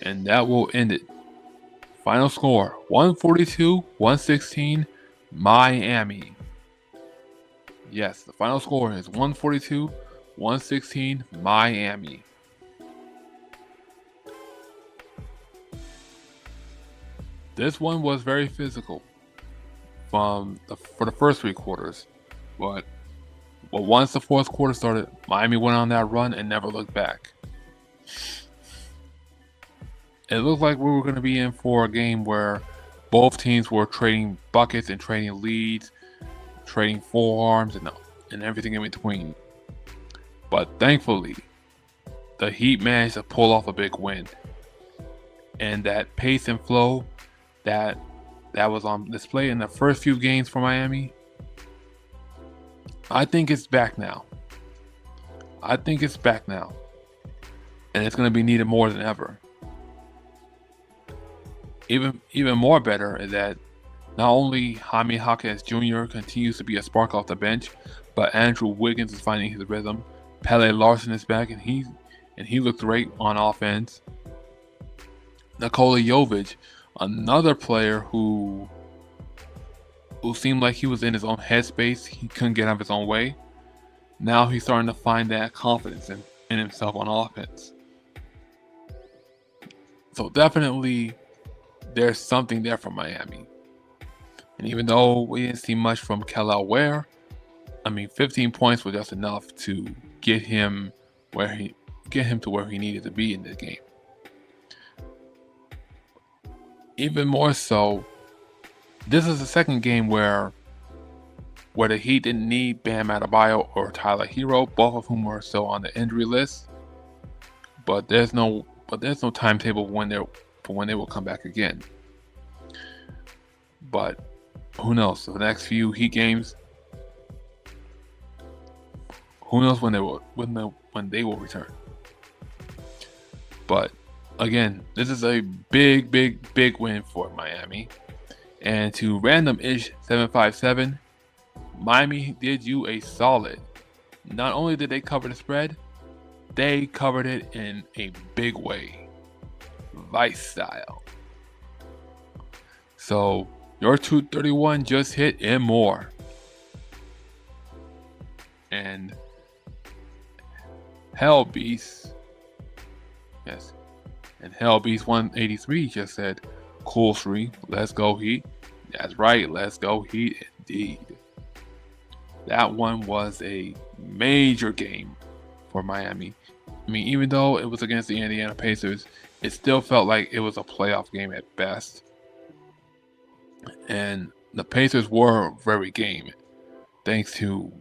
And that will end it. Final score, 142-116, Miami. Yes, the final score is 142-116, Miami. This one was very physical for the first three quarters. But once the fourth quarter started, Miami went on that run and never looked back. It looked like we were going to be in for a game where both teams were trading buckets and trading leads, trading forearms and everything in between. But thankfully, the Heat managed to pull off a big win. And that pace and flow that was on display in the first few games for Miami, I think it's back now. And it's going to be needed more than ever. Even more better is that not only Jaime Jaquez Jr. continues to be a spark off the bench, but Andrew Wiggins is finding his rhythm. Pele Larson is back, and he looked great on offense. Nikola Jovic, another player who seemed like he was in his own headspace. He couldn't get out of his own way. Now he's starting to find that confidence in himself on offense. So definitely, there's something there for Miami. And even though we didn't see much from Kelly Ware, 15 points was just enough to get him to where he needed to be in this game. Even more so, this is the second game where the Heat didn't need Bam Adebayo or Tyler Hero, both of whom were still on the injury list. But there's no timetable for when they will come back again. But who knows? The next few Heat games, who knows when they will return. But again, this is a big win for Miami. And to random-ish 757, Miami did you a solid. Not only did they cover the spread, they covered it in a big way. Vice style. So your 231 just hit and more. And Hell Beast 183 just said, "Cool Sri, let's go Heat." That's right, let's go Heat indeed. That one was a major game for Miami. Even though it was against the Indiana Pacers, it still felt like it was a playoff game at best. And the Pacers were very game, thanks to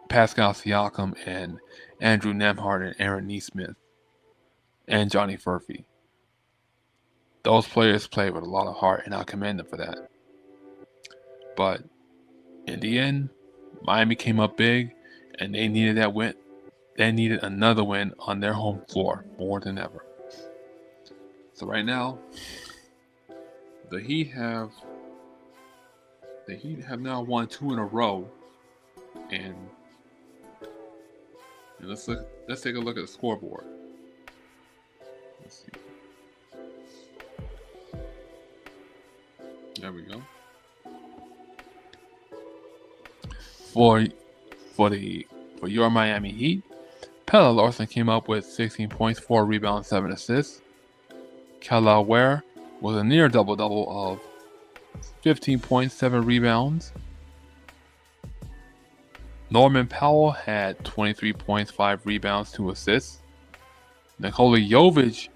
Pascal Siakam and Andrew Nembhard and Aaron Nesmith and Johnny Furphy. Those players played with a lot of heart, and I commend them for that. But in the end, Miami came up big, and they needed that win. They needed another win on their home floor more than ever. So right now, the Heat have now won 2 in a row, and let's take a look at the scoreboard. Let's see. There we go. For your Miami Heat, Pelle Larsson came up with 16 points, 4 rebounds, 7 assists. Kelly Ware was a near double-double of 15 points, 7 rebounds. Norman Powell had 23 points, 5 rebounds, 2 assists. Nikola Jovic,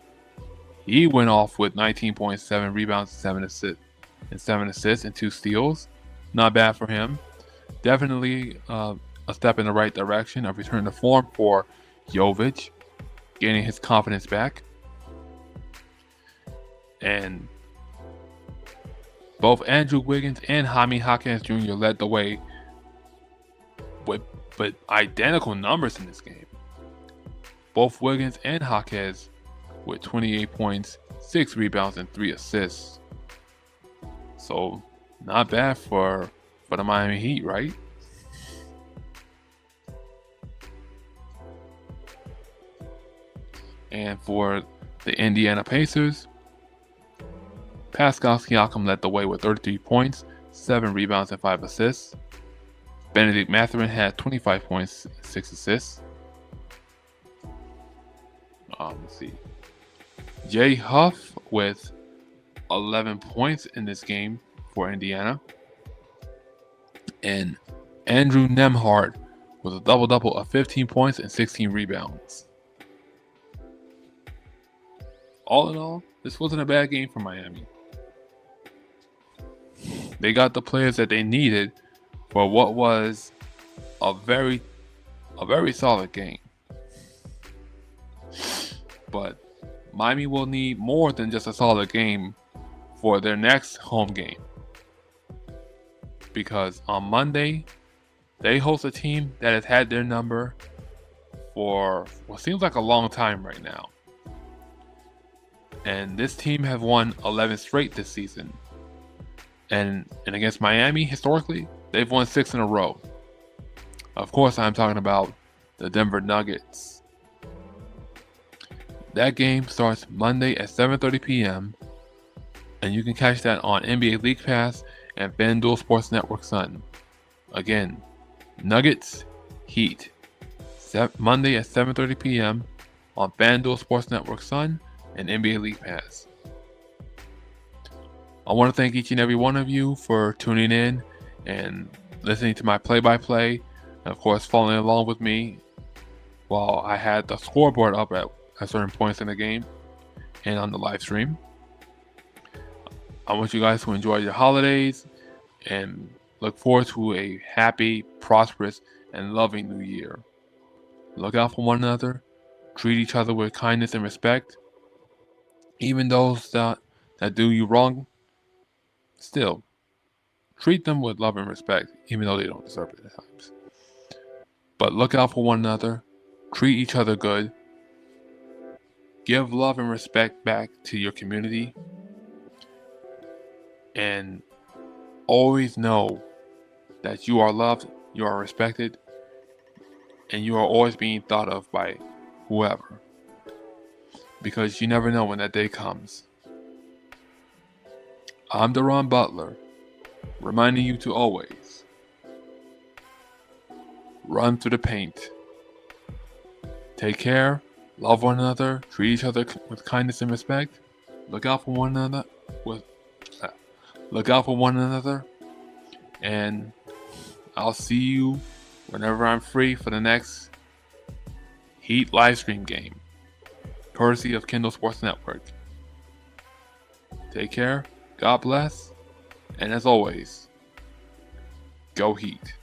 he went off with 19 points, 7 rebounds, 7 assists, and 2 steals. Not bad for him. Definitely a step in the right direction, a return to form for Jovic, gaining his confidence back. And both Andrew Wiggins and Jaime Jaquez Jr. led the way with identical numbers in this game. Both Wiggins and Jaquez with 28 points, 6 rebounds, and 3 assists. So not bad for the Miami Heat, right? And for the Indiana Pacers, Pascal Siakam led the way with 33 points, 7 rebounds, and 5 assists. Benedict Mathurin had 25 points, 6 assists. Let's see. Jay Huff with 11 points in this game for Indiana. And Andrew Nembhard with a double-double of 15 points and 16 rebounds. All in all, this wasn't a bad game for Miami. They got the players that they needed for what was a very solid game. But Miami will need more than just a solid game for their next home game. Because on Monday, they host a team that has had their number for what seems like a long time right now. And this team have won 11 straight this season. And against Miami, historically, they've won 6 in a row. Of course, I'm talking about the Denver Nuggets. That game starts Monday at 7:30 p.m. And you can catch that on NBA League Pass and FanDuel Sports Network Sun. Again, Nuggets, Heat. Monday at 7:30 p.m. on FanDuel Sports Network Sun and NBA League Pass. I want to thank each and every one of you for tuning in and listening to my play-by-play, and of course following along with me while I had the scoreboard up at certain points in the game and on the live stream. I want you guys to enjoy your holidays and look forward to a happy, prosperous, and loving new year. Look out for one another, treat each other with kindness and respect. Even those that do you wrong, still, treat them with love and respect, even though they don't deserve it at times. But look out for one another, treat each other good, give love and respect back to your community, and always know that you are loved, you are respected, and you are always being thought of by whoever. Because you never know when that day comes. I'm Deron Butler, reminding you to always run through the paint. Take care, love one another, treat each other with kindness and respect. Look out for one another and I'll see you whenever I'm free for the next Heat live stream game, courtesy of Kindle Sports Network. Take care, God bless, and as always, go Heat.